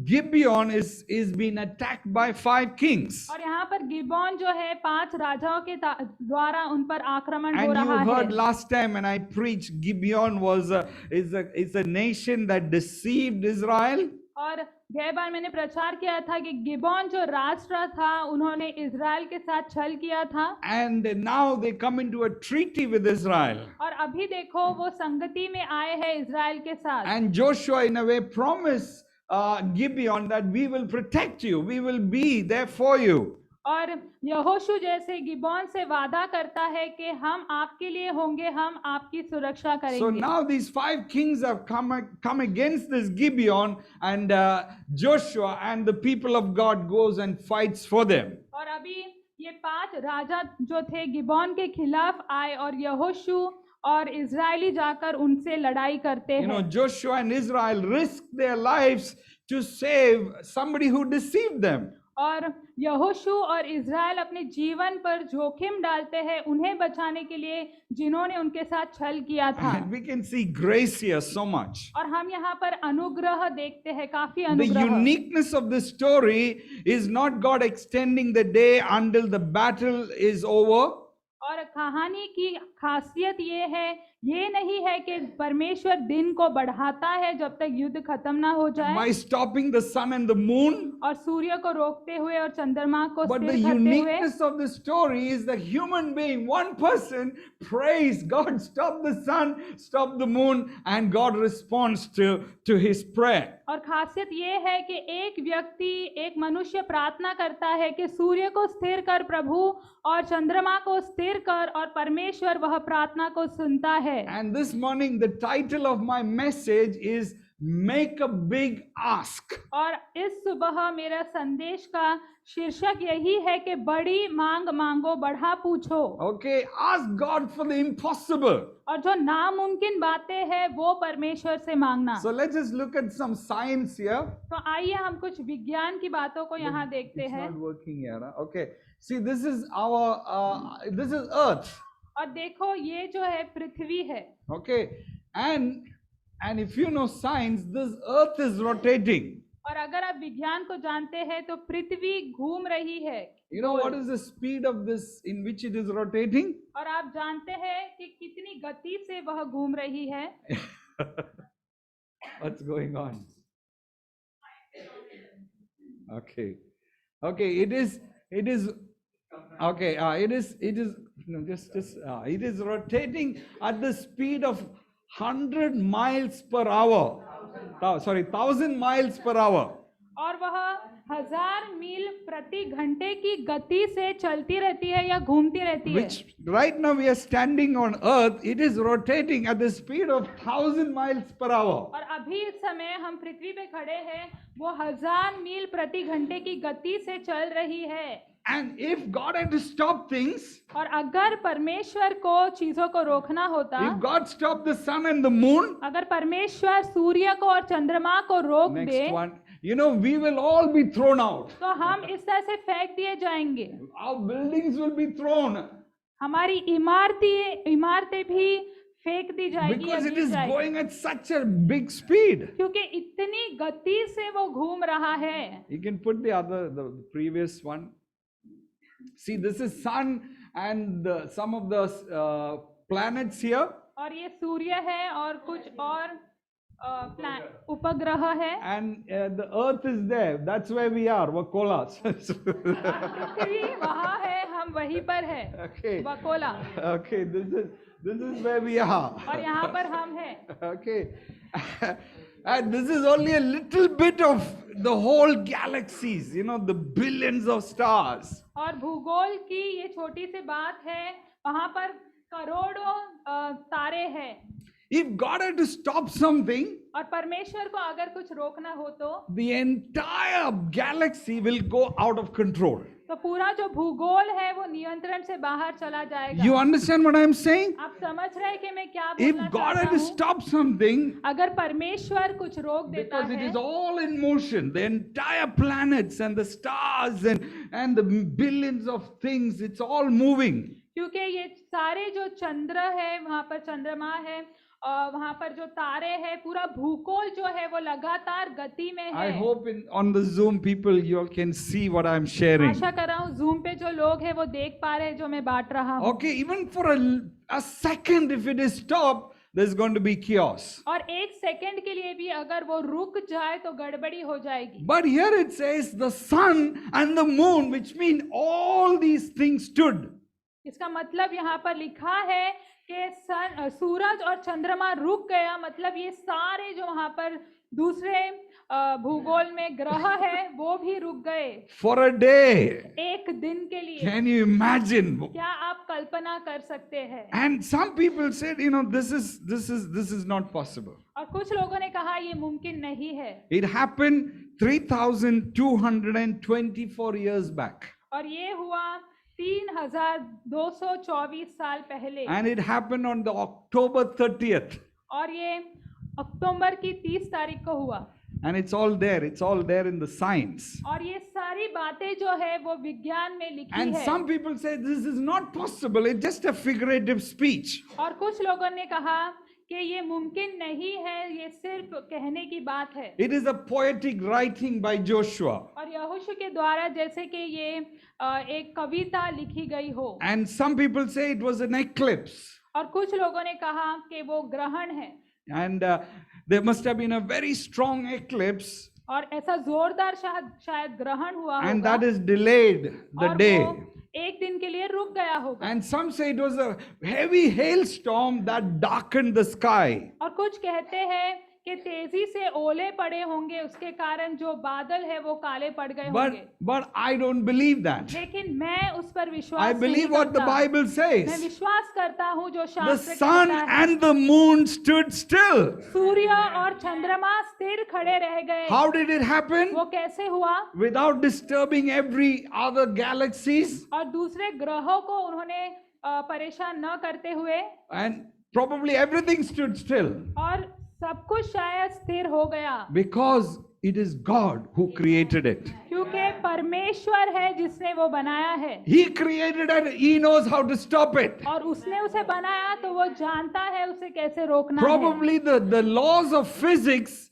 Gibeon is being attacked by 5 kings. और यहाँ पर गिबोन जो है 5 राजाओं के द्वारा उन पर आक्रमण हो And you रहा heard है। last time when I preached, Gibeon is a nation that deceived Israel. और गए बार मैंने प्रचार किया था कि गिबोन जो राष्ट्र था उन्होंने इजराइल के साथ छल किया था। And now they come into a treaty with Israel. और अभी देखो वो संगति में आए हैं इजराइल के साथ। And Joshua in a way promised Gibeon that we will protect you, we will be there for you. और यहोशू जैसे गिबोन से वादा करता है कि हम आपके लिए होंगे, हम आपकी सुरक्षा So करेंगे। now these 5 kings have come against this Gibeon, and Joshua and the people of God goes and fights for them. और अभी ये 5 राजा जो थे गिबोन के खिलाफ आए और यहोशू और इजरायली जाकर उनसे लड़ाई करते You know, हैं। Joshua and Israel risked their lives to save somebody who deceived them. और यहोशू और इजराइल अपने जीवन पर जोखिम डालते हैं उन्हें बचाने के लिए जिन्होंने उनके साथ छल किया था। And we can see grace here so much. और हम यहाँ पर अनुग्रह देखते हैं, काफी The अनुग्रह। uniqueness of this story is not God extending the day until the battle is over. और और कहानी की खासियत ये नहीं है कि परमेश्वर दिन को बढ़ाता है जब तक युद्ध खत्म ना हो जाए by stopping the sun and the moon. और सूर्य को रोकते हुए और चंद्रमा को But the स्थिर करते हुए, uniqueness of the story is the human being, one person prays, God, stop the sun, stop the moon, and God responds to his prayer. और खासियत ये है कि एक व्यक्ति, एक मनुष्य प्रार्थना करता है कि सूर्य को स्थिर कर प्रभु और चंद्रमा को स्थिर कर, और परमेश्वर वह प्रार्थना को सुनता है। And this morning, the title of my message is Make a Big Ask. और इस सुबह मेरा संदेश का शीर्षक यही है कि बड़ी मांग मांगो, बढ़ा पूछो। Okay, ask God for the impossible. और जो नामुमकिन बातें हैं वो परमेश्वर से मांगना। So let's just look at some science here. तो आइए हम कुछ विज्ञान की बातों को यहाँ देखते It's हैं। not working here. Huh? Okay, see, this is our this is Earth. और देखो ये जो है पृथ्वी है। Okay, and if you know science, this Earth is rotating. और अगर आप विज्ञान को जानते हैं तो पृथ्वी घूम रही है। You know what is the speed of this in which it is rotating? और आप जानते हैं कि कितनी गति से वह घूम रही है। What's going on? Okay, it is okay. It is rotating at the speed of 100 miles per hour. 1,000 miles per hour. और वह 1000 मील प्रति घंटे की गति से चलती रहती है या घूमती रहती है। Which right now we are standing on Earth. It is rotating at the speed of 1,000 miles per hour. और अभी इस समय हम पृथ्वी पे खड़े हैं, वो 1000 मील प्रति घंटे की गति से चल रही है। And if God had to stop things, और अगर परमेश्वर को चीजों को रोकना होता, if God stopped the sun and the moon, अगर परमेश्वर सूर्य को और चंद्रमा को रोक दे, next one, you know, we will all be thrown out. तो हम इस तरह से फेंक दिए जाएंगे। Our buildings will be thrown. हमारी इमारतें भी फेंक दी जाएगी, Because it गिर is जाएगी। going at such a big speed. क्योंकि इतनी गति से वो घूम रहा है। You can put the previous one. See, this is sun and some of the planets here. और ये सूर्य है और कुछ और उपग्रह है। And the earth is there. That's where we are, Wakolas. पृथ्वी वहाँ है, हम वहीं पर है। Okay. Vakola. Okay, this is where we are. और यहाँ पर हम हैं। Okay. And this is only a little bit of the whole galaxies, you know, the billions of stars. और भूगोल की ये छोटी सी बात है, वहाँ पर करोड़ों तारे हैं। If God had to stop something, और परमेश्वर को अगर कुछ रोकना हो तो the entire galaxy will go out of control. तो पूरा जो भूगोल है वो नियंत्रण से बाहर चला जाएगा। You understand what I am saying? आप समझ रहे हैं कि मैं क्या बोलना If God चाहता had to हूँ? stop something, अगर परमेश्वर कुछ रोक देता because it है, is all in motion, the entire planets and the stars and the billions of things, it's all moving. क्योंकि ये सारे जो चंद्र है, वहाँ पर चंद्रमा है, और वहाँ पर जो तारे हैं, पूरा भूगोल जो है वो लगातार गति में I है। hope on the Zoom people you all can see what I am sharing. आशा कर रहा हूँ जूम पे जो लोग हैं वो देख पा रहे हैं जो मैं बांट रहा हूँ। Okay, even for a second, if it is stopped, there's going to be chaos. और एक सेकंड के लिए भी अगर वो रुक जाए तो गड़बड़ी हो जाएगी। But here it says the sun and the moon, which mean all these things stood. इसका मतलब यहाँ पर लिखा है कि सूरज और चंद्रमा रुक गया, मतलब ये सारे जो वहाँ पर दूसरे भूगोल में ग्रह है वो भी रुक गए। For a day. एक दिन के लिए। Can you imagine? क्या आप कल्पना कर सकते हैं? And some people said, you know, this is not possible. और कुछ लोगों ने कहा ये मुमकिन नहीं है। It happened 3,224 years back. और ये हुआ 3224 साल पहले। And it happened on the October 30th. और ये अक्टूबर की 30 तारीख को हुआ। And it's all there in the science. और ये सारी बातें जो है वो विज्ञान में लिखी And है। some people say this is not possible, it's just a figurative speech. और कुछ लोगों ने कहा कि ये मुमकिन नहीं है, ये सिर्फ कहने की बात है। It is a poetic writing by Joshua. और यहोशू के द्वारा जैसे कि ये एक कविता लिखी गई हो। And some people say it was an eclipse. और कुछ लोगों ने कहा कि वो ग्रहण है। And there must have been a very strong eclipse. और ऐसा जोरदार शायद ग्रहण हुआ And होगा। that is delayed the और day. वो एक दिन के लिए रुक गया होगा। And some say it was a heavy hailstorm that darkened the sky. और कुछ कहते हैं कि तेजी से ओले पड़े होंगे, उसके कारण जो बादल है वो काले पड़ गए होंगे। But I don't believe that. लेकिन मैं उस पर I विश्वास नहीं believe what the करता। Bible मैं says. विश्वास करता हूँ जो The शास्त्र sun कहता है। and the moon stood still. सूर्य और चंद्रमा स्थिर खड़े रह गए। How did it happen? वो कैसे हुआ? Without disturbing every other galaxies. और दूसरे ग्रहों को उन्होंने परेशान न करते हुए, And probably everything stood still. और सब कुछ शायद स्थिर हो गया। Because it is God who created it. क्योंकि परमेश्वर है जिसने वो बनाया है। He created it, He knows how to stop it. और उसने उसे बनाया तो वो जानता है उसे कैसे रोकना है। Probably the laws of physics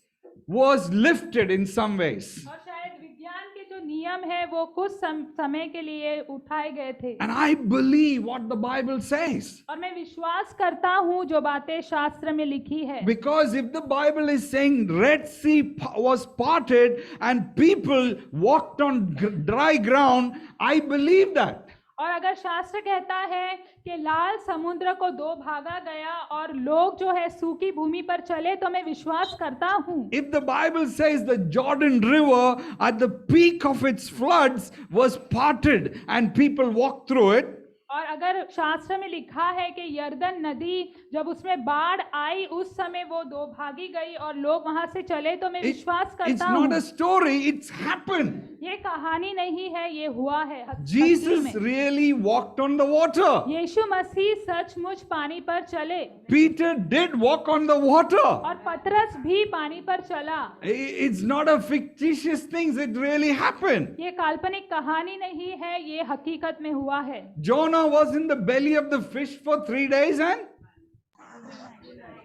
was lifted in some ways. और शायद विज्ञान के जो नियम है वो कुछ समय के लिए उठाए गए थे। And I believe what the Bible says. और मैं विश्वास करता हूँ जो बातें शास्त्र में लिखी है। Because if the Bible is saying Red Sea was parted and people walked on dry ground, I believe that. और अगर शास्त्र कहता है कि लाल समुद्र को दो भागा गया और लोग जो है सूखी भूमि पर चले, तो मैं विश्वास करता हूँ। If the Bible says the Jordan River at the peak of its floods was parted and people walked through it, और अगर शास्त्र में लिखा है कि यर्दन नदी जब उसमें बाढ़ आई उस समय वो दो भागी गई और लोग वहां से चले, तो मैं विश्वास it's करता not हूँ। a story, it's happened. ये कहानी नहीं है, ये हुआ है। Jesus really walked on the water. यीशु मसीह सचमुच पानी पर चले। Peter did walk on the water. और पतरस भी पानी पर चला। It's not a fictitious thing, it really happened. ये काल्पनिक कहानी नहीं है, ये हकीकत में हुआ है। Jonah was in the belly of the fish for 3 days and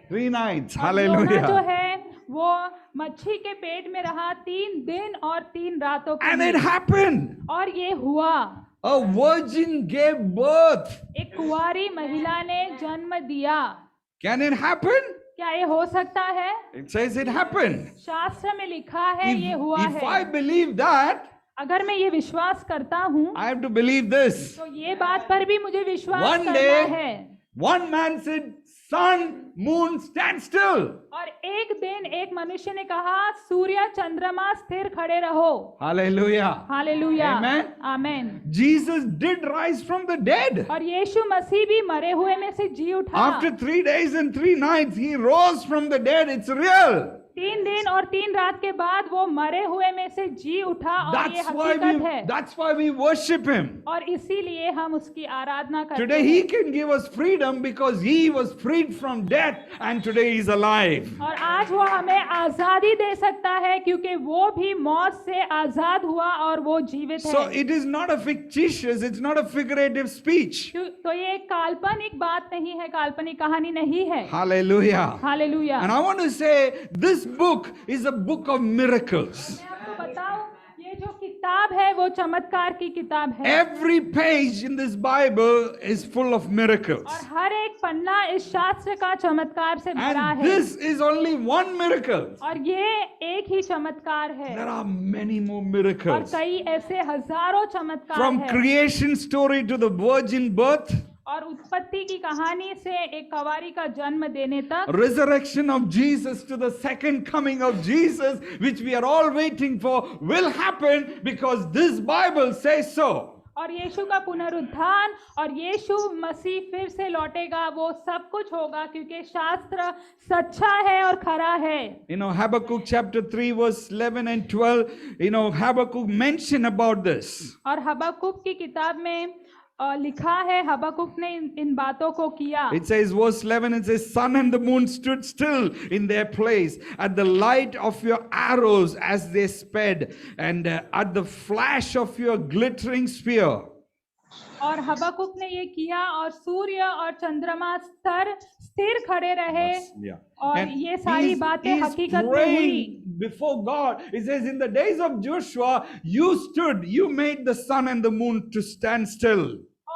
3 nights. और योना जो Hallelujah. है वो मच्छी के पेट में रहा 3 दिन और 3 रातों के And it लिए। happened. और ये हुआ। A virgin gave birth. एक कुंवारी महिला ने जन्म दिया। Can it happen? क्या ये हो सकता है? It says it happened. शास्त्र में लिखा है ये हुआ If I है। believe that, अगर मैं ये विश्वास करता हूँ I have to believe this. तो ये बात पर भी मुझे विश्वास One करना day, है। one man said, sun, moon, stand still. और एक दिन एक मनुष्य ने कहा सूर्य चंद्रमा स्थिर खड़े रहो। Hallelujah. Hallelujah. Amen. Amen. Jesus did rise from the dead. और यीशु मसीह भी मरे हुए में से जी उठा। After 3 days and 3 nights, he rose from the dead. It's real. 3 दिन और 3 रात के बाद वो मरे हुए में से जी उठा और ये हकीकत है। That's why we worship him. और इसीलिए हम उसकी आराधना करते Today हैं। he can give us freedom because he was freed from death and today he is alive. और आज वो हमें आजादी दे सकता है क्योंकि वो भी मौत से आजाद हुआ और वो जीवित So है। it is not a fictitious, it's not a figurative speech. तो ये एक काल्पनिक बात नहीं है, काल्पनिक कहानी नहीं है। Hallelujah. Hallelujah. And I want to say this book is a book of miracles. मैं आपको बताऊं ये जो किताब है वो चमत्कार की किताब है। Every page in this Bible is full of miracles. और हर एक पन्ना इस शास्त्र का चमत्कार से भरा And है। this is only one miracle. और ये एक ही चमत्कार है। There are many more और miracles. कई ऐसे हजारों चमत्कार From है। creation story to the virgin birth, और उत्पत्ति की कहानी से एक कवारी का जन्म देने तक, resurrection of Jesus to the second coming of Jesus, which we are all waiting for, will happen because this Bible says so. और यीशु का पुनरुत्थान और यीशु मसीह फिर से लौटेगा, वो सब कुछ होगा क्योंकि शास्त्र सच्चा है और खरा है। You know, Habakkuk chapter 3 verse 11 and 12, Habakkuk mentioned about this. और हबक्कुक की किताब में लिखा है, हबक्कुक ने इन बातों को किया। It says, verse 11, it says, sun and the moon stood still in their place at the light of your arrows as they sped, and at the flash of your glittering spear. और हबक्कुक ने ये किया और सूर्य और चंद्रमा स्थिर खड़े रहे Yeah. और And ये सारी बातें he's हकीकत में हुई। praying before God. It says, in the days of Joshua, you made the sun and the moon to stand still.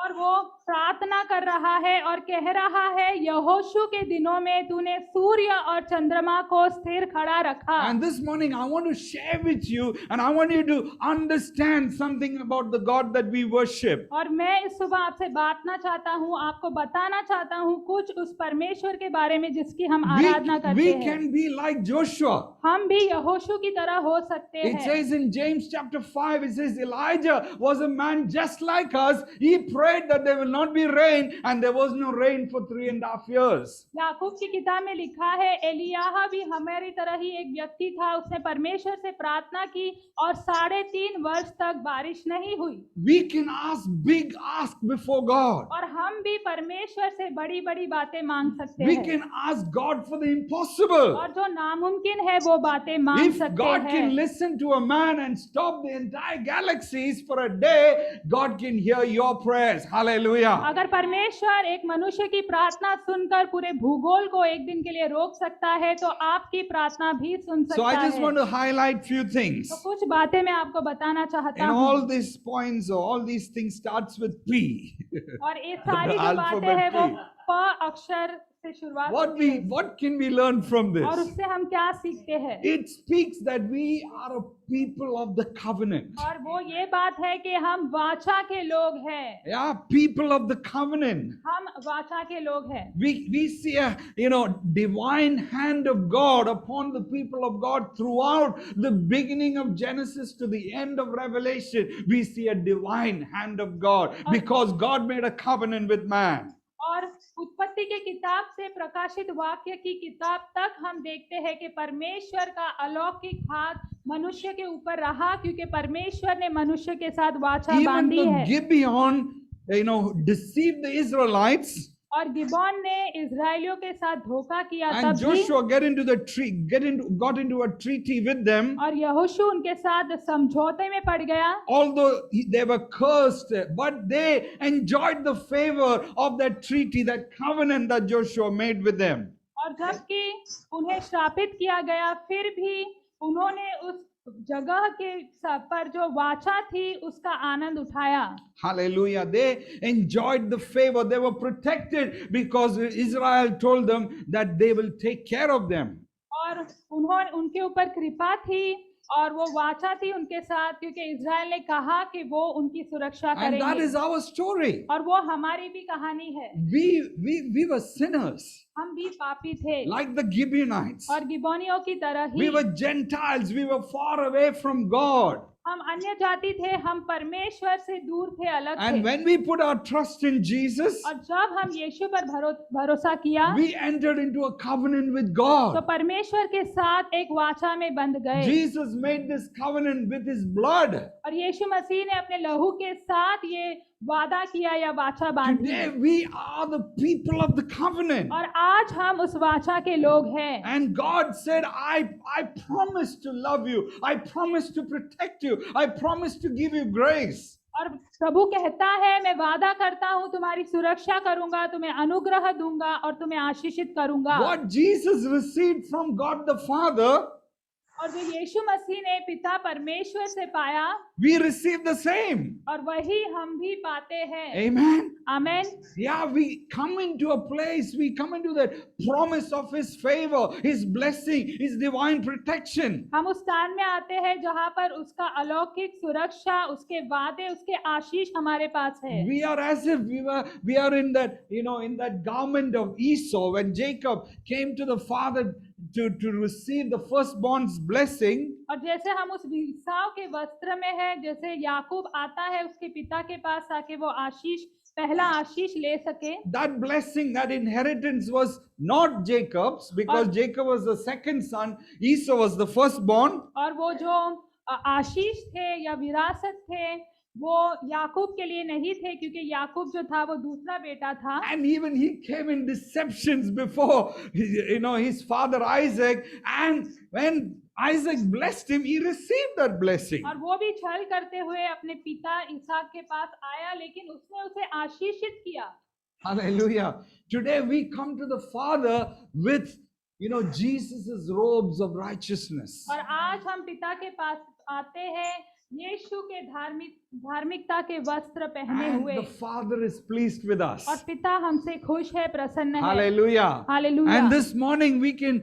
और वो प्रार्थना कर रहा है और कह रहा है यहोशू के दिनों में तूने सूर्य और चंद्रमा को स्थिर खड़ा रखा। And this morning I want to share with you and I want you to understand something about the God that we worship. और मैं इस सुबह आपसे बांटना चाहता हूँ, आपको बताना चाहता हूँ कुछ उस परमेश्वर के बारे में जिसकी हम आराधना करते We हैं। can be like Joshua. हम भी यहोशू की तरह हो सकते It हैं। says in James chapter 5, it says Elijah was a man just like us. He prayed that there will not be rain, and there was no rain for 3.5 years. याकूब की किताब में लिखा है एलियाह भी हमारी तरह ही एक व्यक्ति था, उसने परमेश्वर से प्रार्थना की और 3.5 वर्ष तक बारिश नहीं हुई। We can ask before God. और हम भी परमेश्वर से बड़ी बड़ी बातें मांग सकते We हैं can ask God for the impossible. और जो नामुमकिन है वो बातें मांग If सकते God हैं। can listen to a man and stop the entire galaxies for a day, God can hear your prayers. Hallelujah. अगर परमेश्वर एक मनुष्य की प्रार्थना सुनकर पूरे भूगोल को एक दिन के लिए रोक सकता है तो आपकी प्रार्थना भी सुन So सकता I just है। want to highlight few things. तो कुछ बातें मैं आपको बताना चाहता And हूँ all these points or all these things starts with P. और ये सारी जो बातें Alphabet हैं वो P. प अक्षर से शुरुआत होती है। What can we learn from this? और उससे हम क्या सीखते हैं? It speaks that we are a people of the covenant. और वो ये बात है कि हम वाचा के लोग हैं। Yeah, people of the covenant. हम वाचा के लोग हैं। We see a divine hand of God upon the people of God throughout the beginning of Genesis to the end of Revelation. We see a divine hand of God because God made a covenant with man. और उत्पत्ति के किताब से प्रकाशित वाक्य की किताब तक हम देखते हैं कि परमेश्वर का अलौकिक हाथ मनुष्य के ऊपर रहा क्योंकि परमेश्वर ने मनुष्य के साथ वाचा Even बांधी though है। Gibeon, deceived the Israelites, और गिबोन ने इजराइलियों के साथ धोखा किया and तब भी Joshua got into a treaty with them. और यहोशू उनके साथ समझौते में पड़ गया। Although they were cursed, but they enjoyed the favor of that treaty, that covenant that Joshua made with them. और जबकि उन्हें श्रापित किया गया फिर भी उन्होंने उस जगह के पर जो वाचा थी उसका आनंद उठाया। Hallelujah. They enjoyed the favor. They were protected because Israel told them that they will take care of them. और उनके ऊपर कृपा थी और वो वाचा थी उनके साथ क्योंकि इज़राइल ने कहा कि वो उनकी सुरक्षा And that करेंगे। is our story. और वो हमारी भी कहानी है। We were sinners, हम भी पापी थे like the Gibeonites. और गिबोनियों की तरह ही We were Gentiles. We were far away from God. हम अन्य जाति थे, हम परमेश्वर से दूर थे, अलग And थे। when we put our trust in Jesus, और जब हम यीशु पर भरोसा किया we entered into a covenant with तो God. परमेश्वर के साथ एक वाचा में बंध गए। Jesus made this covenant with his blood. और यीशु मसीह ने अपने लहू के साथ ये वादा किया या वाचा बांधी। Today we are the people of the covenant. और आज हम उस वाचा के लोग हैं। And God said, I promise to love you. I promise to protect you. I promise to give you grace. और प्रभु कहता है मैं वादा करता हूँ तुम्हारी सुरक्षा करूंगा, तुम्हें अनुग्रह दूंगा और तुम्हें आशीषित करूंगा। What Jesus received from God the Father, और जो यीशु मसीह ने पिता परमेश्वर से पाया we receive the same. और वही हम भी पाते हैं। Amen. Amen. Yeah, we come into a place, we come into the promise of his favor, his blessing, his divine protection. हम उस स्थान में आते हैं जहाँ पर उसका अलौकिक सुरक्षा, उसके वादे, उसके आशीष हमारे पास है। We are as if we are in that, in that garment of Esau when Jacob came to the father to receive the firstborn's blessing. और जैसे हम उस ईसाव के वस्त्र में है, जैसे याकूब आता है उसके पिता के पास ताकि वो आशीष, पहला आशीष ले सके। That blessing, that inheritance was not Jacob's because Jacob was the second son, Esau was the firstborn. और वो जो आशीष थे या विरासत थे वो याकूब के लिए नहीं थे क्योंकि याकूब जो था वो दूसरा बेटा था। And even he came in deceptions before his father Isaac, and when Isaac blessed him, he received that blessing. और वो भी छल करते हुए अपने पिता इसहाक के पास आया, लेकिन उसने उसे आशीषित किया। Hallelujah. Today we come to the Father with, Jesus' robes of righteousness. और आज हम पिता के पास आते हैं यीशु के धार्मिकता के वस्त्र पहने And हुए, the Father is pleased with us. और पिता हमसे खुश है, प्रसन्न है। Hallelujah. Hallelujah. And this morning we can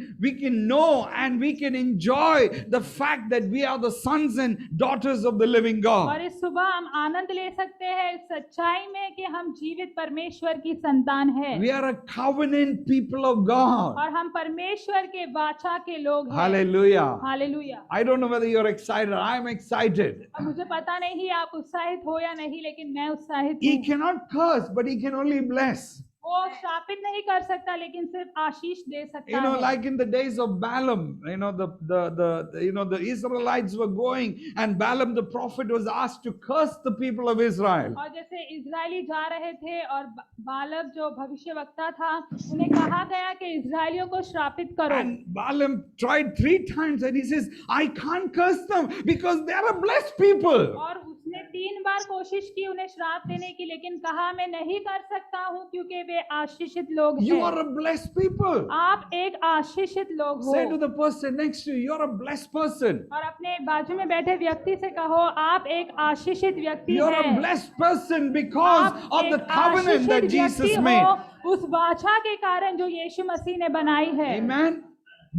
know and we can enjoy the fact that we are the sons and daughters of the living और God. इस सुबह हम आनंद ले सकते हैं इस सच्चाई में कि हम जीवित परमेश्वर की संतान हैं, We are a covenant people of God. और हम परमेश्वर के वाचा के लोग हैं। Hallelujah. Hallelujah. I don't know whether you're excited. I'm excited. और मुझे पता नहीं आप उत्साहित हो या नहीं, लेकिन मैं उत्साहित He हूँ। cannot curse, but he can only bless. वो श्रापित नहीं कर सकता, लेकिन सिर्फ आशीष दे सकता है। Like in the days of Balaam, the Israelites were going, and Balaam the prophet was asked to curse the people of Israel. और जैसे इजरायली जा रहे थे और बालक जो भविष्यवक्ता था, उन्हें कहा गया कि इजरायलियों को श्रापित करो। And Balaam tried 3 times, and he says, I can't curse them because they are a blessed people. और उसने 3 बार कोशिश की उन्हें श्राप देने की, लेकिन कहा मैं नहीं कर सकता हूँ क्योंकि वे आशीषित लोग You हैं। are a blessed people. आप एक आशीषित लोग हो। Say to the person next to you, you're a blessed person. और अपने बाजू में बैठे व्यक्ति से कहो आप एक आशीषित व्यक्ति You're a हैं। blessed person because आप of the एक covenant that आशीषित Jesus व्यक्ति made. हो उस वाचा के कारण जो यीशु मसीह ने बनाई है। Amen.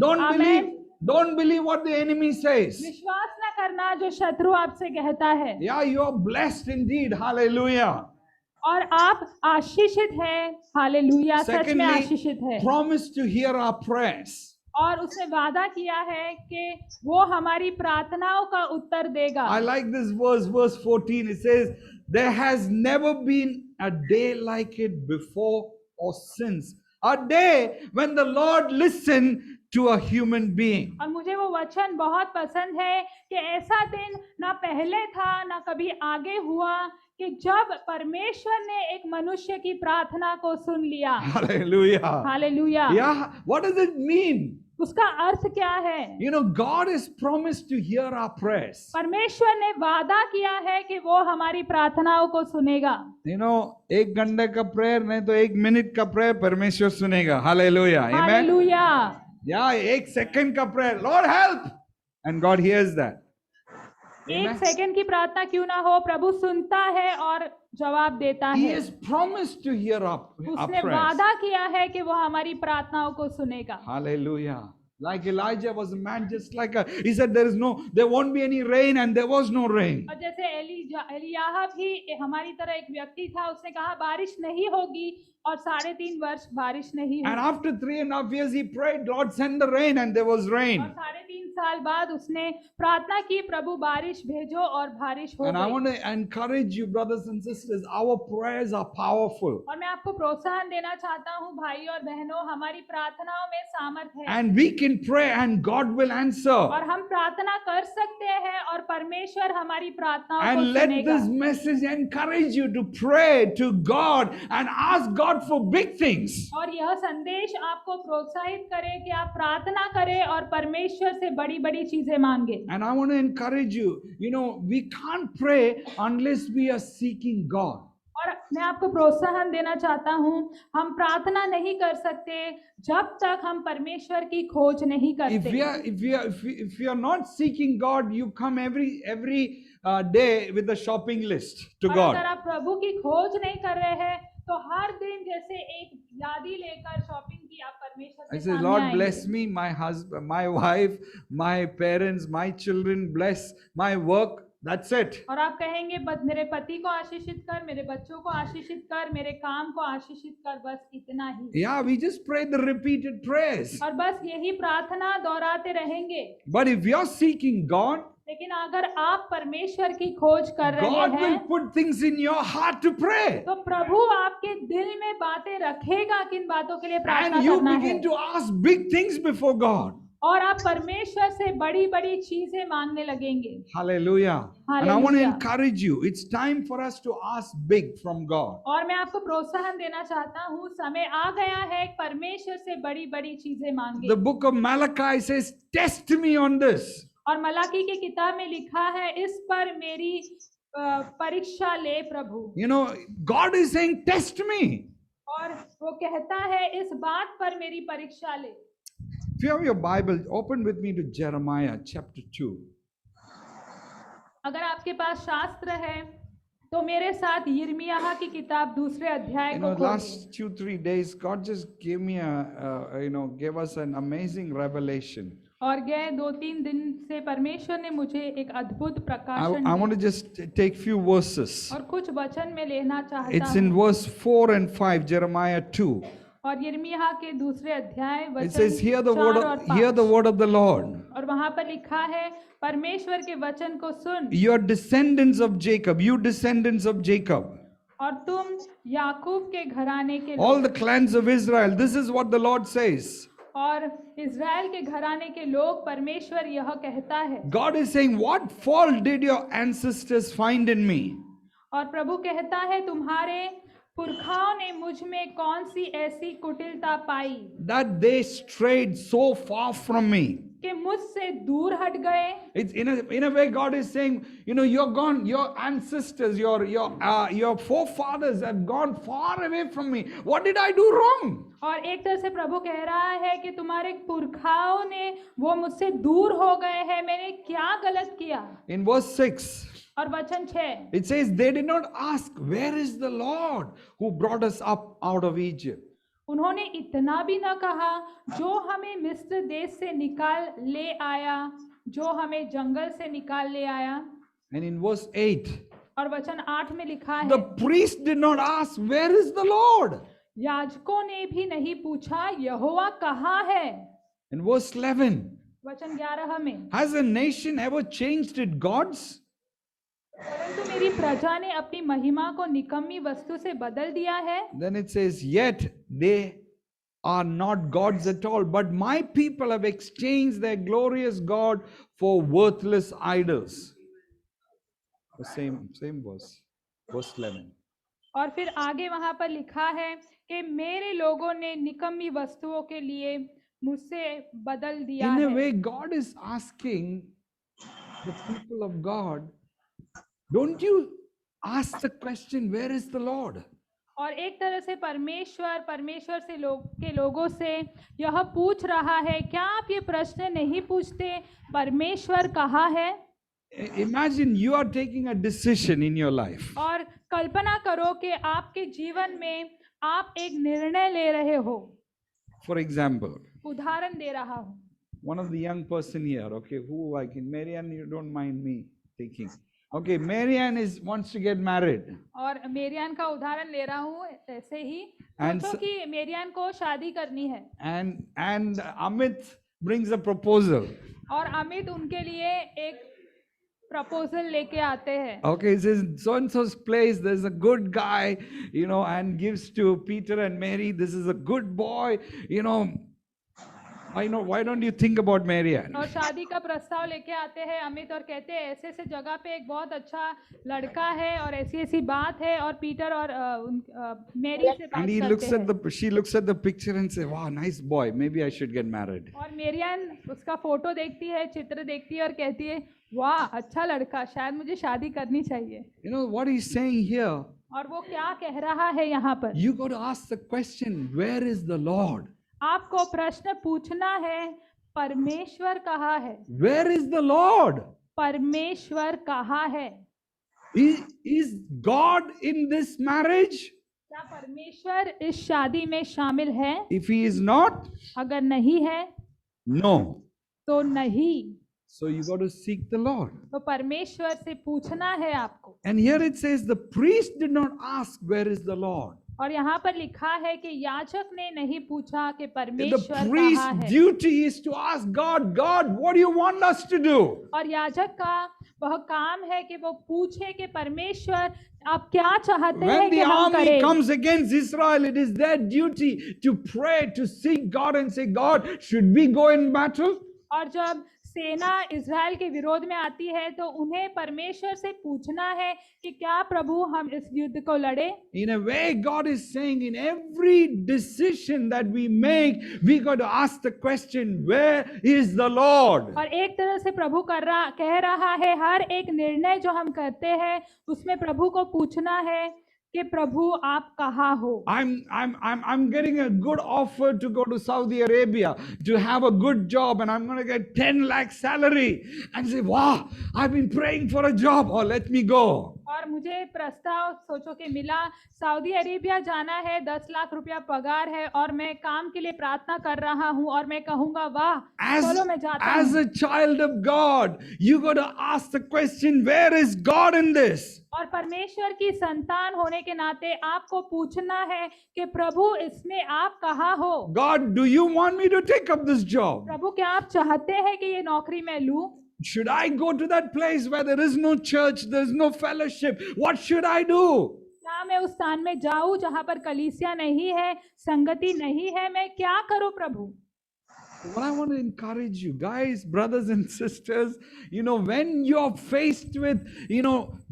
Amen. Don't believe what the enemy says. विश्वास न करना जो शत्रु आपसे कहता है। Yeah, you are blessed indeed. Hallelujah. और आप आशीषित हैं। हालेलुया, सच में आशीषित है। Promise to hear our prayers. और उसने वादा किया है कि वो हमारी प्रार्थनाओं का उत्तर देगा। I like this verse 14. It says, there has never been a day like it before or since. A day when the Lord listened to a human being. और मुझे वो वचन बहुत पसंद है कि ऐसा दिन ना पहले था ना कभी आगे हुआ कि जब परमेश्वर ने एक मनुष्य की प्रार्थना को सुन लिया। Hallelujah. Hallelujah. Yeah. What does it mean? उसका अर्थ क्या है? God has promised to hear our prayers. परमेश्वर ने वादा किया है कि वो हमारी प्रार्थनाओं को सुनेगा। 1 घंटे का प्रेयर नहीं तो 1 मिनट का प्रेयर परमेश्वर सुनेगा। Hallelujah. Amen. Hallelujah. Yeah, 1 second का prayer, Lord help, and God hears that. 1 second की प्रार्थना क्यों ना हो, प्रभु सुनता है और जवाब देता He है। has promised to hear our उसने prayers. वादा किया है कि वो हमारी प्रार्थनाओं को सुनेगा। Hallelujah. Like Elijah was a man just like he said there won't be any rain, and there was no rain. और जैसे एलियाह भी हमारी तरह एक व्यक्ति था, उसने कहा बारिश नहीं होगी और 3.5 वर्ष बारिश नहीं And हुई। after 3.5 years he prayed, Lord send the rain, and there was rain. और 3.5 साल बाद उसने प्रार्थना की, प्रभु बारिश भेजो, और बारिश हो And I गई। want to encourage you, brothers and sisters, our prayers are powerful. और मैं आपको प्रोत्साहन देना चाहता हूँ भाई और बहनों, हमारी प्रार्थनाओं में सामर्थ है। And we can pray and God will answer. और हम प्रार्थना कर सकते हैं और परमेश्वर हमारी प्रार्थनाओं को And let सुनेगा। this message encourage you to pray to God and ask God for big things. और यह संदेश आपको प्रोत्साहित करे कि आप प्रार्थना करें और परमेश्वर से बड़ी-बड़ी चीजें मांगे। And I want to encourage you, we can't pray unless we are seeking God. और मैं आपको प्रोत्साहन देना चाहता हूँ, हम प्रार्थना नहीं कर सकते जब तक हम परमेश्वर की खोज नहीं करते। If we are not seeking God, you come every day with a shopping list to और God. अगर आप प्रभु की खोज नहीं कर रहे हैं तो हर दिन जैसे एक यादी लेकर शॉपिंग की आप परमेश्वर I के say, सामने Lord, आएंगे। bless me, my husband, my wife, my parents, my children, bless my work. That's it. और आप कहेंगे मेरे पति को आशीषित कर, मेरे बच्चों को आशीषित कर, मेरे काम को आशीषित कर, बस इतना ही। Yeah, we just pray the repeated prayers. और बस यही प्रार्थना दोहराते रहेंगे। But if you're seeking God, लेकिन अगर आप परमेश्वर की खोज कर रहे God will हैं, put things in your heart to pray. तो प्रभु आपके दिल में बातें रखेगा किन बातों के लिए प्रार्थना And you करना है। begin to ask big things before God. और आप परमेश्वर से बड़ी बड़ी चीजें मांगने लगेंगे। Hallelujah. And I want to Hallelujah. encourage you. It's time for us to ask big from God. और मैं आपको प्रोत्साहन देना चाहता हूँ, समय आ गया है परमेश्वर से बड़ी बड़ी चीजें मांगे। The book of Malachi says, test me on this. और मलाकी की किताब में लिखा है, इस पर मेरी परीक्षा ले प्रभु। You know, God is saying, test me. और वो कहता है, इस बात पर मेरी परीक्षा ले। If you have your Bible, open with me to Jeremiah chapter 2. अगर आपके पास शास्त्र है तो मेरे साथ यिर्मयाह की किताब दूसरे अध्याय You को know, खोलिए। last 2-3 days, God just gave me gave us an amazing revelation. और गए 2-3 दिन से परमेश्वर ने मुझे एक अद्भुत प्रकाशन I want to दिया। just take few verses. और कुछ वचन में लेना चाहता It's in हूँ। verse 4 and 5, Jeremiah 2. और यिर्मयाह के दूसरे अध्याय It वचन says, hear the 4 और 5। word of the Lord. और वहां पर लिखा है, परमेश्वर के वचन को सुन Your descendants of Jacob, you descendants of Jacob, और तुम याकूब के घराने के all लोग the clans of Israel, this is what the Lord says. और इज़राइल के घराने के लोग, परमेश्वर यह कहता है। God is saying, what fault did your ancestors find in me? और प्रभु कहता है, तुम्हारे पुरखाओं ने मुझ में कौन सी ऐसी कुटिलता पाई That they strayed so far from me. कि मुझसे दूर हट गए। It's in a way God is saying, you know, you're gone, your ancestors, your forefathers have gone far away from me. What did I do wrong? और एक तरह से प्रभु कह रहा है कि तुम्हारे पुरखाओं ने वो मुझसे दूर हो गए हैं, मैंने क्या गलत किया। In verse 6, और वचन 6 it says, they did not ask, where is the Lord who brought us up out of Egypt? उन्होंने इतना भी न कहा, जो हमें मिस्र देश से निकाल ले आया, जो हमें जंगल से निकाल ले आया। And in verse 8, और वचन 8 में लिखा है, the priest did not ask, where is the Lord? याजकों ने भी नहीं पूछा, यहोवा कहाँ है। In verse 11, वचन 11 में, has a nation ever changed its gods? परंतु मेरी प्रजा ने अपनी महिमा को निकम्मी वस्तु से बदल दिया है। Then it says, yet they are not gods at all, but my people have exchanged their glorious God for worthless idols. The same verse, verse 11. और फिर आगे वहां पर लिखा है कि मेरे लोगों ने निकम्मी वस्तुओं के लिए मुझसे बदल दिया In a है। way, God is asking the people of God, don't you ask the question, where is the Lord? और एक तरह से परमेश्वर से के लोगों से यह पूछ रहा है, क्या आप ये प्रश्न नहीं पूछते, परमेश्वर कहाँ है? Imagine you are taking a decision in your life. और कल्पना करो कि आपके जीवन में आप एक निर्णय ले रहे हो। For example, उदाहरण दे रहा हूँ। one of the young person here, okay, who I can, Marianne, you don't mind me taking. Okay, Marianne wants to get married. और मेरियान का उदाहरण ले रहा हूँ ऐसे ही, And सोचो कि मेरियान को शादी करनी है And Amit brings a proposal. और अमित उनके लिए एक प्रपोजल लेके आते हैं। Okay, he says, so and so's place, there's a good guy, you know, and gives to Peter and Mary. This is a good boy, you know. Why don't you think about Marianne? और शादी का प्रस्ताव लेके आते हैं अमित और कहते हैं ऐसे ऐसे जगह पे एक बहुत अच्छा लड़का है और ऐसी ऐसी बात है, और पीटर और मैरी से बात And he करते looks हैं। at she looks at the picture and say, wow, nice boy, maybe I should get married. और मेरियन उसका फोटो देखती है, चित्र देखती है और कहती है, वाह अच्छा लड़का, शायद मुझे शादी करनी चाहिए। You know what he's saying here? और वो क्या कह रहा है यहाँ पर? You got to ask the question, where is the Lord? आपको प्रश्न पूछना है, परमेश्वर कहाँ है? Where is the Lord? परमेश्वर कहाँ है? Is God in this marriage? क्या परमेश्वर इस शादी में शामिल है? If he is not, अगर नहीं है no. तो नहीं। So you got to seek the Lord. तो परमेश्वर से पूछना है आपको। And here it says the priest did not ask, where is the Lord? और यहाँ पर लिखा है कि याजक ने नहीं पूछा कि The परमेश्वर कहाँ priest's है। duty is to ask God, God, what do you want us to do? और याजक का वह काम है कि वो पूछे कि परमेश्वर आप क्या चाहते हैं When कि the हम army करें। comes against Israel, it is their duty to pray, to seek God and say, God, should we go in battle? और जब सेना इज़राइल के विरोध में आती है तो उन्हें परमेश्वर से पूछना है कि क्या प्रभु हम इस युद्ध को लड़े। In a way, God is saying in every decision that we make, we got to ask the question, where is the Lord? और एक तरह से प्रभु कह रहा है हर एक निर्णय जो हम करते हैं उसमें प्रभु को पूछना है कि प्रभु आप कहाँ हो। I'm getting a good offer to go to Saudi Arabia to have a good job, and I'm going to get 10 lakh salary, and say, wow, I've been praying for a job, or let me go. और मुझे प्रस्ताव सोचो कि मिला, Saudi Arabia जाना है, 10 लाख रुपया पगार है और मैं काम के लिए प्रार्थना कर रहा हूँ और मैं कहूँगा वाह चलो मैं जाता हूँ। As a child of God, you got to ask the question, where is God in this? और परमेश्वर की संतान होने के नाते आपको पूछना है कि प्रभु इसमें आप कहाँ हो। God, do you want me to take up this job? प्रभु क्या आप चाहते हैं कि ये नौकरी मैं लूं? Should I go to that place where there is no church, there is no fellowship? What should I do? क्या मैं उस स्थान में जाऊं जहां पर कलीसिया नहीं है, संगति नहीं है, मैं क्या करूं प्रभु? What I want to encourage you guys, brothers and sisters, when you're faced with,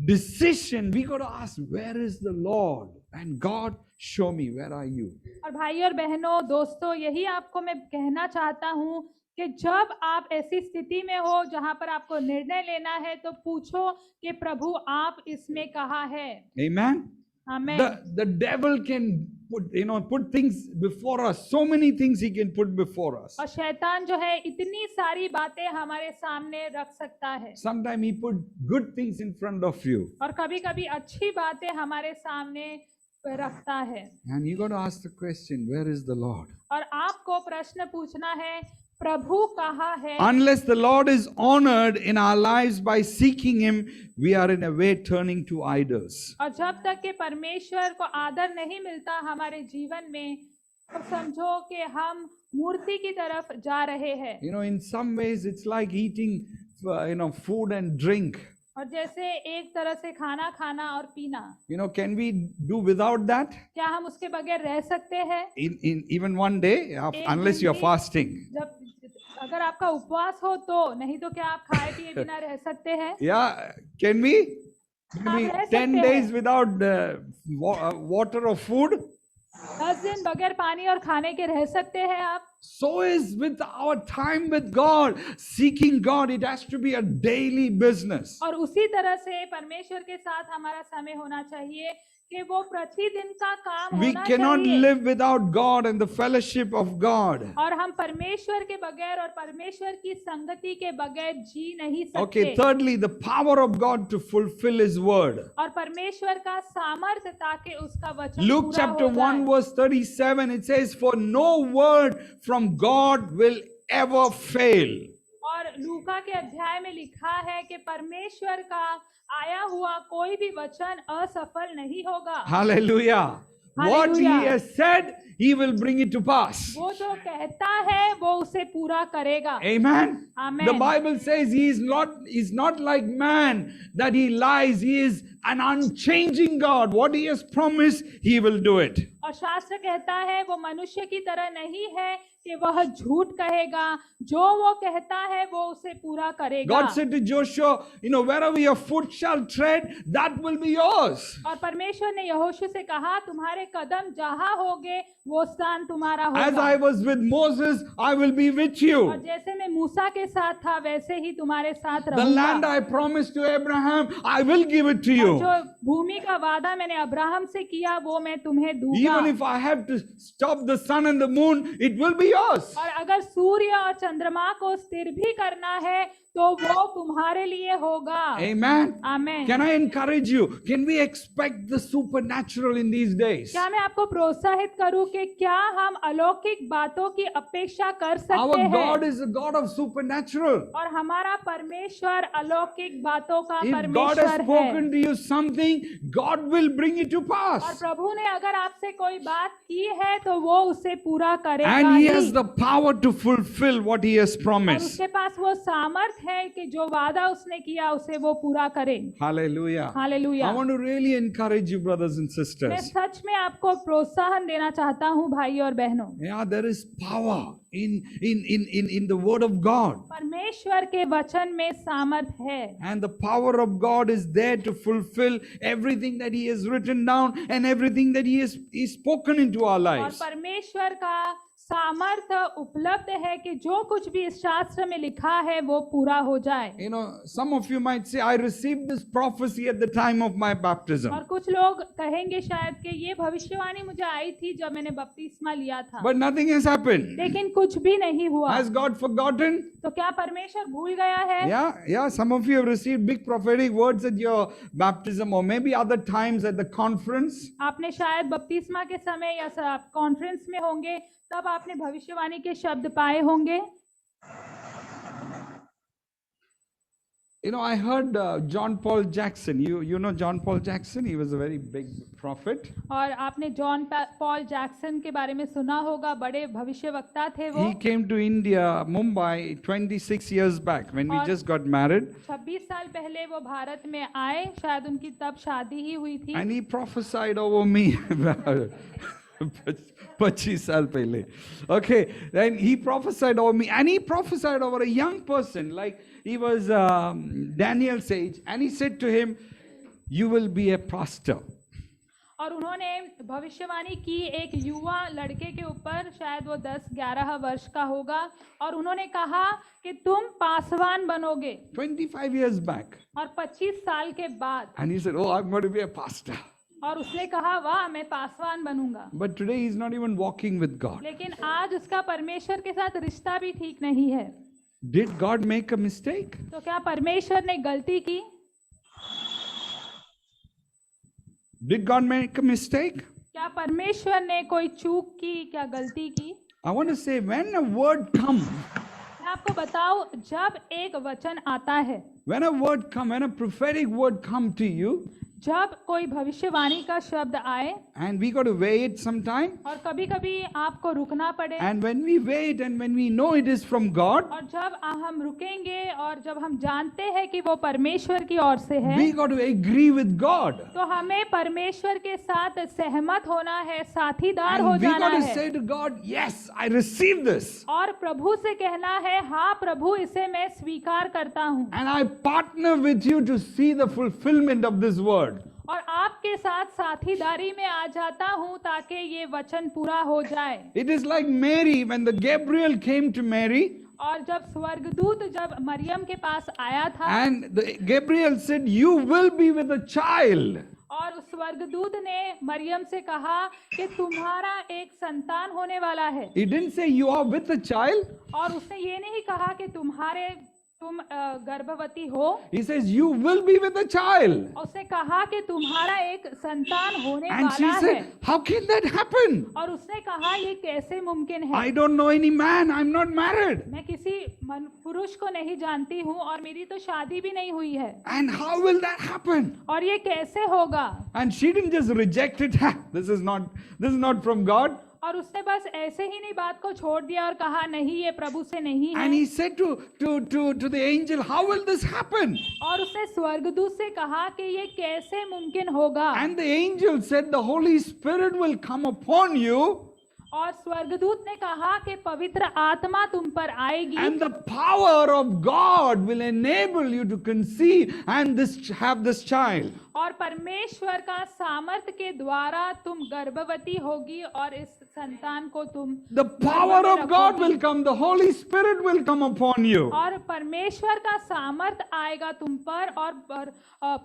decision, we got to ask, where is the Lord? And God, show me, where are you? और भाई और बहनों, दोस्तों, यही आपको मैं कहना चाहता हूं कि जब आप ऐसी स्थिति में हो जहां पर आपको निर्णय लेना है तो पूछो कि प्रभु आप इसमें कहाँ है। Amen. Amen. The devil can put things before us. So many things he can put before us. और शैतान जो है इतनी सारी बातें हमारे सामने रख सकता है। Sometimes he put good things in front of you. और कभी-कभी अच्छी बातें हमारे सामने रखता है। And you got to ask the question, where is the Lord? और आपको प्रश्न पूछना है प्रभु कहाँ है? Unless the Lord is honored in our lives by seeking him, we are in a way turning to idols. और जब तक कि परमेश्वर को आदर नहीं मिलता हमारे जीवन में तो समझो कि हम मूर्ति की तरफ जा रहे हैं। In some ways it's like eating food and drink. और जैसे एक तरह से खाना खाना और पीना। Can we do without that? क्या हम उसके बगैर रह सकते हैं? In even one day, unless you're fasting. जब अगर आपका उपवास हो तो, नहीं तो क्या आप खाए पिए बिना रह सकते हैं? Yeah, can we? Maybe 10 days without water or food? 10 दिन बगैर पानी और खाने के रह सकते हैं आप? So is with our time with God. Seeking God, it has to be a daily business. और उसी तरह से परमेश्वर के साथ हमारा समय होना चाहिए कि वो प्रतिदिन का काम We होना cannot चाहिए। live without God and the fellowship of God. और हम परमेश्वर के बगैर और परमेश्वर की संगति के बगैर जी नहीं सकते। Okay, thirdly, the power of God to fulfill his word. और परमेश्वर का सामर्थ्य ताकि उसका वचन Luke पूरा chapter हो जाए। 1 verse 37, it says, for no word from God will ever fail. और लूका के अध्याय में लिखा है कि परमेश्वर का आया हुआ कोई भी वचन असफल नहीं होगा। Hallelujah. What he Hallelujah. has said, he will bring it to pass. वो जो कहता है वो उसे पूरा करेगा। Amen. Amen. The Bible says he is not like man that he lies. He is an unchanging God. What he has promised, he will do it. और शास्त्र कहता है वो मनुष्य की तरह नहीं है कि वह झूठ कहेगा, जो वो कहता है वो उसे पूरा करेगा। God said to Joshua, wherever your foot shall tread, that will be yours. और परमेश्वर ने यहोशू से कहा तुम्हारे कदम जहाँ होगे वो स्थान तुम्हारा As I होगा। was with Moses, I will be with you. और जैसे मैं मूसा के साथ था वैसे ही तुम्हारे साथ The land रहूंगा। I promised to Abraham, I will give it to और you. जो भूमि का वादा मैंने अब्राहम से किया वो मैं तुम्हें दूंगा। Even if I have to stop the sun and the moon, it will be yours. और अगर सूर्य और चंद्रमा को स्थिर भी करना है तो वो तुम्हारे लिए होगा। Amen. Amen. Can I encourage you? Can we expect the supernatural in these days? क्या मैं आपको प्रोत्साहित करूं कि क्या हम अलौकिक बातों की अपेक्षा कर सकते Our हैं? God is a God of supernatural. और हमारा परमेश्वर अलौकिक बातों का If God has परमेश्वर है। spoken to you something, God will bring it to और pass. प्रभु ने अगर आपसे कोई बात की है तो वो उसे पूरा करेगा And he he. has the power to fulfill what he has और promised. उसके पास वो सामर्थ है कि जो वादा उसने किया उसे वो पूरा करे। Hallelujah. Hallelujah. I want to really encourage you, brothers and मैं sisters. सच में आपको प्रोत्साहन देना चाहता हूँ भाई और बहनों। Yeah, there is power in the word of God. परमेश्वर के वचन में सामर्थ है And the power of God is there to fulfill everything that he has written down and everything that he has spoken into our और lives. परमेश्वर का सामर्थ उपलब्ध है कि जो कुछ भी इस शास्त्र में लिखा है वो पूरा हो जाए। You know, some of you might say, I received this prophecy at the time of my baptism. और कुछ लोग कहेंगे शायद कि ये भविष्यवाणी मुझे आई थी जब मैंने बपतिस्मा लिया था, But nothing has happened. लेकिन कुछ भी नहीं हुआ। Has God forgotten? तो क्या परमेश्वर भूल गया है? Yeah, some of you have received big prophetic words at your baptism or maybe other times at the conference. आपने शायद बपतिस्मा के समय या कॉन्फ्रेंस में होंगे, तब आपने भविष्यवाणी के शब्द पाए होंगे। You know, I heard John Paul Jackson. You know John Paul Jackson? He was a very big prophet. और आपने जॉन पॉल जैक्सन के बारे में सुना होगा, बड़े भविष्यवक्ता थे वो। He came to India, Mumbai, 26 years back when we और just got married. 26 साल पहले वो भारत में आए, शायद उनकी तब शादी ही हुई थी। And he prophesied over me. 25 साल पहले. Okay, then he prophesied over me, and he prophesied over a young person, like he was Daniel's age, and he said to him, "You will be a pastor." और उन्होंने भविष्यवाणी की एक युवा लड़के के ऊपर, शायद वो 10-11 वर्ष का होगा, और उन्होंने कहा कि तुम पासवान बनोगे। 25 years back. और 25 साल के बाद, And he said, "Oh, I'm going to be a pastor." और उसने कहा वाह मैं पासवान बनूंगा। But today he's not even walking with God. लेकिन आज उसका परमेश्वर के साथ रिश्ता भी ठीक नहीं है। Did God make a mistake? तो क्या परमेश्वर ने गलती की? Did God make a mistake? क्या परमेश्वर ने कोई चूक की, क्या गलती की? I want to say, when a word comes, मैं आपको बताऊं, जब एक वचन आता है, when a prophetic word come to you, जब कोई भविष्यवाणी का शब्द आए, and we got to wait sometime, और कभी-कभी आपको रुकना पड़े, and when we wait and when we know it is from God, और जब हम रुकेंगे और जब हम जानते हैं कि वो परमेश्वर की ओर से है, we got to agree with God. तो हमें परमेश्वर के साथ सहमत होना है, साथीदार हो And we जाना got to है, say to God, yes, I receive this. और प्रभु से कहना है हाँ प्रभु इसे मैं स्वीकार करता हूँ, And I partner with you to see the fulfillment of this word. और आपके साथ साथीदारी में आ जाता हूँ ताकि ये वचन पूरा हो जाए। It is like Mary, when the Gabriel came to Mary, और जब स्वर्गदूत जब मरियम के पास आया था, and Gabriel said, "You will be with a child." और उस स्वर्गदूत ने मरियम से कहा कि तुम्हारा एक संतान होने वाला है, He didn't say you are with a child. और उसने ये नहीं कहा कि तुम गर्भवती हो, He says you will be with a child. उसने कहा कि तुम्हारा एक संतान होने And she वाला है, said, "How can that happen? और उसने कहा ये कैसे मुमकिन है? I don't know any man. I'm not married. मैं किसी पुरुष को नहीं जानती हूँ और मेरी तो शादी भी नहीं हुई है, And how will that happen?" और ये कैसे होगा? And she didn't just reject it. "Ha, this is not from God." और उसने बस ऐसे ही नहीं बात को छोड़ दिया और कहा नहीं ये प्रभु से नहीं है, And he said to the angel, "How will this happen?" और उसने स्वर्गदूत से कहा कि ये कैसे मुमकिन होगा? And the angel said, "The Holy Spirit will come upon you, और स्वर्गदूत ने कहा कि पवित्र आत्मा तुम पर आएगी, and the power of God will enable you to conceive and have this child." और परमेश्वर का सामर्थ्य के द्वारा तुम गर्भवती होगी और इस संतान को तुम The power of God will come. The Holy Spirit will come upon you. और परमेश्वर का सामर्थ्य आएगा तुम पर, और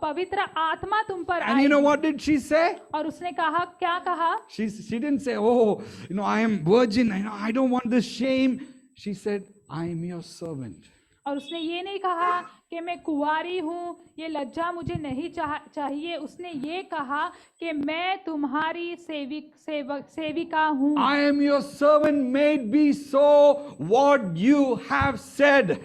पवित्र आत्मा तुम पर And you know आएगी। what did she say? और उसने कहा, क्या कहा? She didn't say, "Oh, I am virgin. I don't want this shame." She said, "I am your servant." और उसने ये नहीं कहा कि मैं कुंवारी हूँ, ये लज्जा मुझे नहीं चाहिए। उसने ये कहा कि मैं तुम्हारी सेविका हूँ। "I am your servant. May it be so what you have said."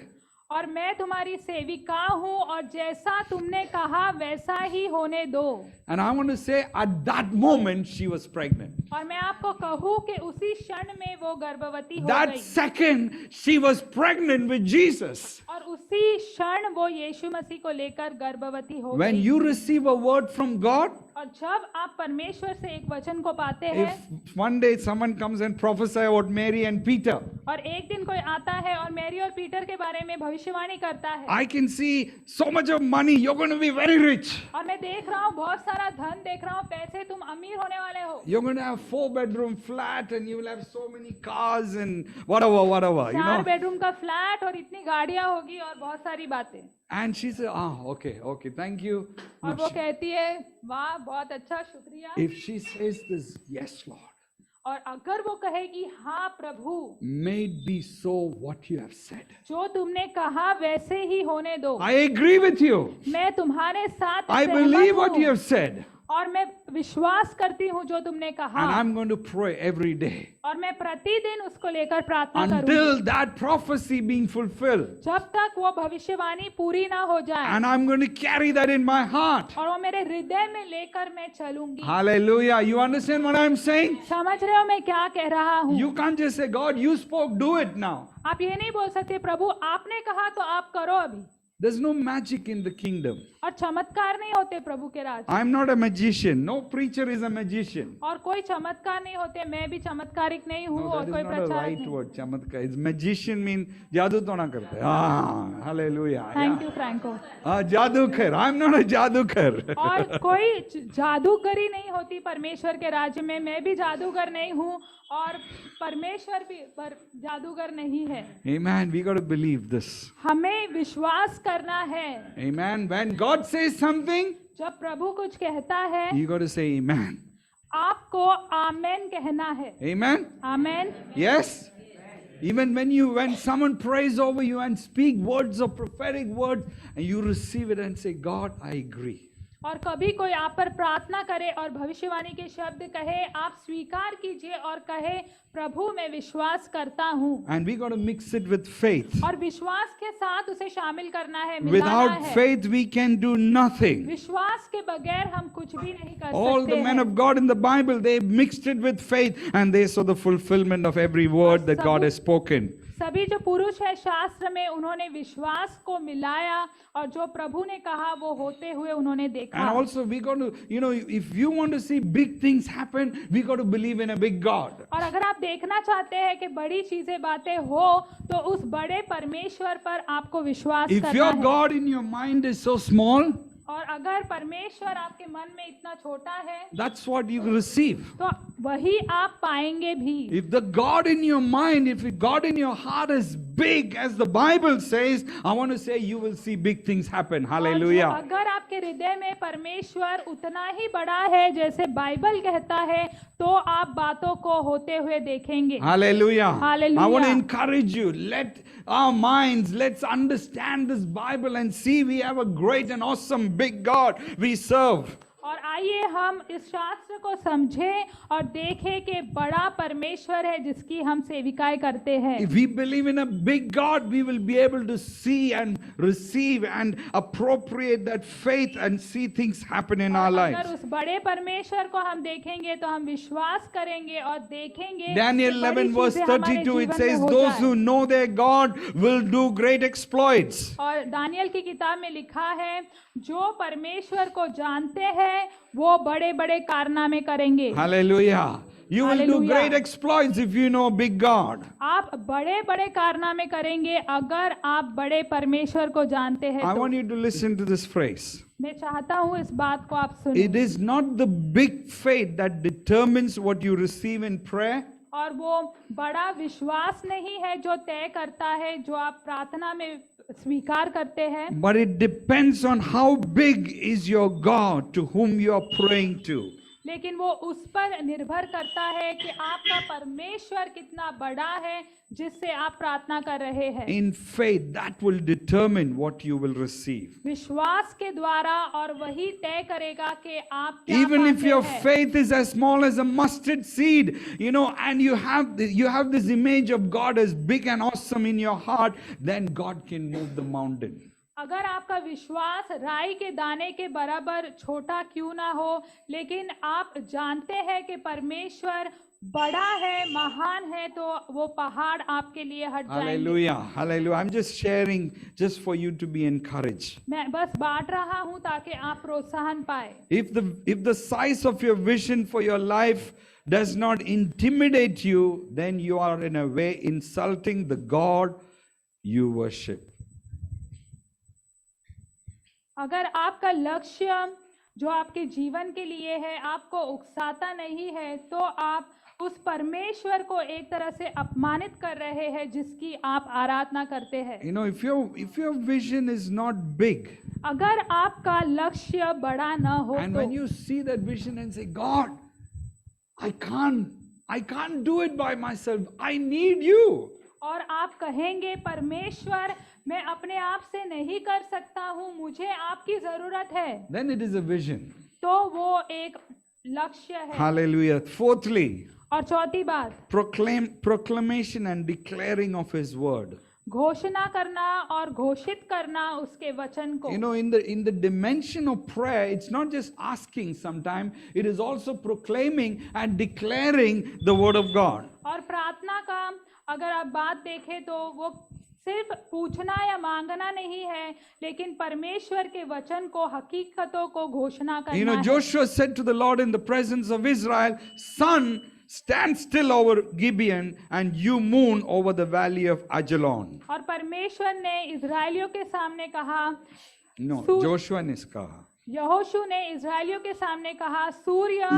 और मैं तुम्हारी सेविका हूँ और जैसा तुमने कहा वैसा ही होने दो। And I want to say, at that moment, she was pregnant. और मैं आपको कहूँ कि उसी क्षण में वो गर्भवती हो That गई second, she was pregnant with Jesus. और उसी क्षण वो यीशु मसीह को लेकर गर्भवती हो When गई। you receive a word from God, और जब आप परमेश्वर से एक वचन को पाते हैं if one day someone comes and prophesy about Mary and Peter, और एक दिन कोई आता है और मैरी और पीटर के बारे में भविष्यवाणी करता है, I can see so much of money, you're going to be very rich. और मैं देख रहा हूँ बहुत सारा धन देख रहा हूँ, पैसे तुम अमीर होने वाले हो, You're going to have 4-bedroom flat and you will have so many cars and whatever, you 4 know. Bedroom का फ्लैट और इतनी गाड़ियां होगी और बहुत सारी बातें। And she said, okay, thank you. और वो कहती है वाह बहुत अच्छा शुक्रिया। If she says this, yes, Lord, और अगर वो कहेगी हाँ प्रभु, may it be so what you have said. जो तुमने कहा वैसे ही होने दो, I agree with you. मैं तुम्हारे साथ I सहमत believe what हूँ। you have said. और मैं विश्वास करती हूँ जो तुमने And कहा, I'm going to pray every day और मैं प्रतिदिन उसको लेकर प्रार्थना करूँगी until that prophecy being fulfilled. जब तक वो भविष्यवाणी पूरी ना हो जाए, And I'm going to carry that in my heart. और वो मेरे हृदय में लेकर मैं चलूंगी। Hallelujah. You understand what I'm saying? समझ रहे हो मैं क्या कह रहा हूँ? You can't just say, God, you spoke, do it now. आप ये नहीं बोल सकते प्रभु आपने कहा तो आप करो अभी। There's no magic in the kingdom. और चमत्कार नहीं होते प्रभु के राज में। I'm not a magician. No preacher is a magician. और कोई चमत्कार नहीं होते, मैं भी चमत्कारिक नहीं हूँ No, और that is कोई not a प्रचारक right नहीं। word. Chamatkar. It's magician means जादू तो ना करते. Ah, hallelujah. Thank you Franco. जादूगर. I'm not a जादूगर. और कोई जादूगरी नहीं होती परमेश्वर के राज्य में, मैं भी जादूगर नहीं हूँ और परमेश्वर भी जादूगर नहीं है। Amen. We got to believe this. हमें विश्वास करना है। Amen. When God says something, जब प्रभु कुछ कहता है you got to say amen. आपको आमेन कहना है। Amen. Amen. Yes. Even when someone prays over you and speak words of prophetic words and you receive it and say, God, I agree. और कभी कोई आप पर प्रार्थना करे और भविष्यवाणी के शब्द कहे, आप स्वीकार कीजिए और कहे प्रभु मैं विश्वास करता हूँ। And we got to mix it with faith. और विश्वास के साथ उसे शामिल करना है, मिलाना Without है। faith, we can do nothing. विश्वास के बगैर हम कुछ भी नहीं कर All सकते the men हैं। of God in the Bible, they mixed it with faith and they saw the fulfillment of every word that God has spoken. सभी जो पुरुष है शास्त्र में उन्होंने विश्वास को मिलाया और जो प्रभु ने कहा वो होते हुए उन्होंने देखा। And also we got to, if you want to see big things happen, we got to believe in a big God. और अगर आप देखना चाहते हैं कि बड़ी चीजें बातें हो तो उस बड़े परमेश्वर पर आपको विश्वास If करना your है। God in your mind is so small, और अगर परमेश्वर आपके मन में इतना छोटा है that's what you receive. तो वही आप पाएंगे भी। If the God in your mind, if the God in your heart is big, as the Bible says, I want to say you will see big things happen. Hallelujah. और अगर आपके हृदय में परमेश्वर उतना ही बड़ा है जैसे बाइबल कहता है तो आप बातों को होते हुए देखेंगे। Hallelujah. Hallelujah. I want to encourage you. Let our minds, let's understand this Bible and see we have a great and awesome big God we serve. और आइए हम इस शास्त्र को समझें और देखें कि बड़ा परमेश्वर है जिसकी हम सेविकाएं करते हैं। If we believe in a big God, we will be able to see and receive and appropriate that faith and see things happen in our अगर lives. उस बड़े परमेश्वर को हम देखेंगे तो हम विश्वास करेंगे और देखेंगे Daniel कि बड़ी 11 verse चीजें हमारे 32, it जीवन में says, हो those जाएं। who know their God will do great exploits. और दानियल की किताब में लिखा है जो परमेश्वर को जानते हैं वो बड़े बड़े कारनामे करेंगे। Hallelujah. You will do Hallelujah. great exploits if you know a big God. आप बड़े बड़े कारनामे करेंगे अगर आप बड़े परमेश्वर को जानते हैं I तो। want you to listen to this phrase. मैं चाहता हूँ इस बात को आप सुनें। It is not the big faith that determines what you receive in prayer. और वो बड़ा विश्वास नहीं है जो तय करता है जो आप प्रार्थना में स्वीकार करते हैं, But it depends on how big is your God to whom you are praying to. लेकिन वो उस पर निर्भर करता है कि आपका परमेश्वर कितना बड़ा है जिससे आप प्रार्थना कर रहे हैं। In faith, that will determine what you will receive. विश्वास के द्वारा, और वही तय करेगा कि आप क्या Even if पाते your हैं। faith is as small as a mustard seed, and you have this image of God as big and awesome in your heart, then God can move the mountain. अगर आपका विश्वास राई के दाने के बराबर छोटा क्यों ना हो, लेकिन आप जानते हैं कि परमेश्वर बड़ा है, महान है, तो वो पहाड़ आपके लिए हट जाएंगे। Hallelujah, hallelujah. I'm just sharing just for you to be encouraged. मैं बस बांट रहा हूं ताकि आप प्रोत्साहन पाए। If the size of your vision for your life does not intimidate you, then you are in a way insulting the God you worship. अगर आपका लक्ष्य जो आपके जीवन के लिए है आपको उकसाता नहीं है, तो आप उस परमेश्वर को एक तरह से अपमानित कर रहे हैं जिसकी आप आराधना करते हैं। If your vision is not big, अगर आपका लक्ष्य बड़ा न हो and तो when you see that vision and say, God, I can't do it by myself, I need you. और आप कहेंगे परमेश्वर मैं अपने आप से नहीं कर सकता हूँ, मुझे आपकी जरूरत है, Then it is a vision. तो वो एक लक्ष्य है। Hallelujah. Fourthly, और चौथी बात, proclamation and declaring of His word. घोषणा करना और घोषित करना उसके वचन को। In the dimension of prayer, it's not just asking sometimes, it is also proclaiming and declaring the word of God. और प्रार्थना का अगर आप बात देखें तो वो सिर्फ पूछना या मांगना नहीं है, लेकिन परमेश्वर के वचन को, हकीकतों को घोषणा करना है। Joshua said to the Lord in the presence of Israel, Sun, stand still over Gibeon, and you moon over the valley of Ajalon. और परमेश्वर ने इजराइलियों के सामने कहा, No, Joshua ने कहा. यहोशू ने इजराइलियों के सामने कहा, सूर्य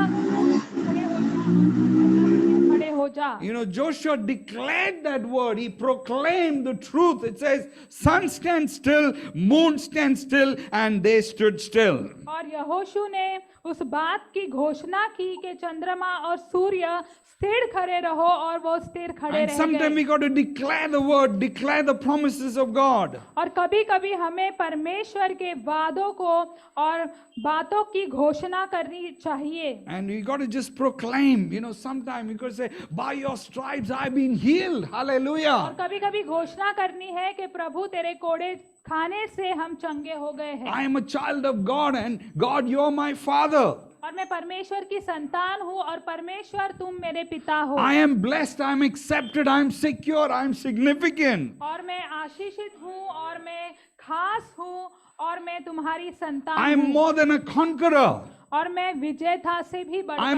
खड़े हो जा। Joshua declared that word. He proclaimed the truth. It says, sun stand still, moon stand still, and they stood still. और यहोशू ने उस बात की घोषणा की कि चंद्रमा और सूर्य स्थिर खड़े रहो, और वो स्थिर खड़े And रह sometimes गए। we got to declare the word, declare the promises of God. और कभी-कभी हमें परमेश्वर के वादों को और बातों की घोषणा करनी चाहिए। And we got to just proclaim. Sometimes we got to say, by your stripes I've been healed. और Hallelujah. कभी-कभी घोषणा करनी है कि प्रभु तेरे कोड़े खाने से हम चंगे हो गए हैं। I am a child of God, and God, you are my Father. और मैं परमेश्वर की संतान हूँ, और परमेश्वर तुम मेरे पिता हो। I am blessed, I am accepted, I am secure, I am significant. और मैं आशीषित हूँ, और मैं खास हूँ, और मैं तुम्हारी संतान I am हूँ, more than a conqueror. और मैं विजेता से भी I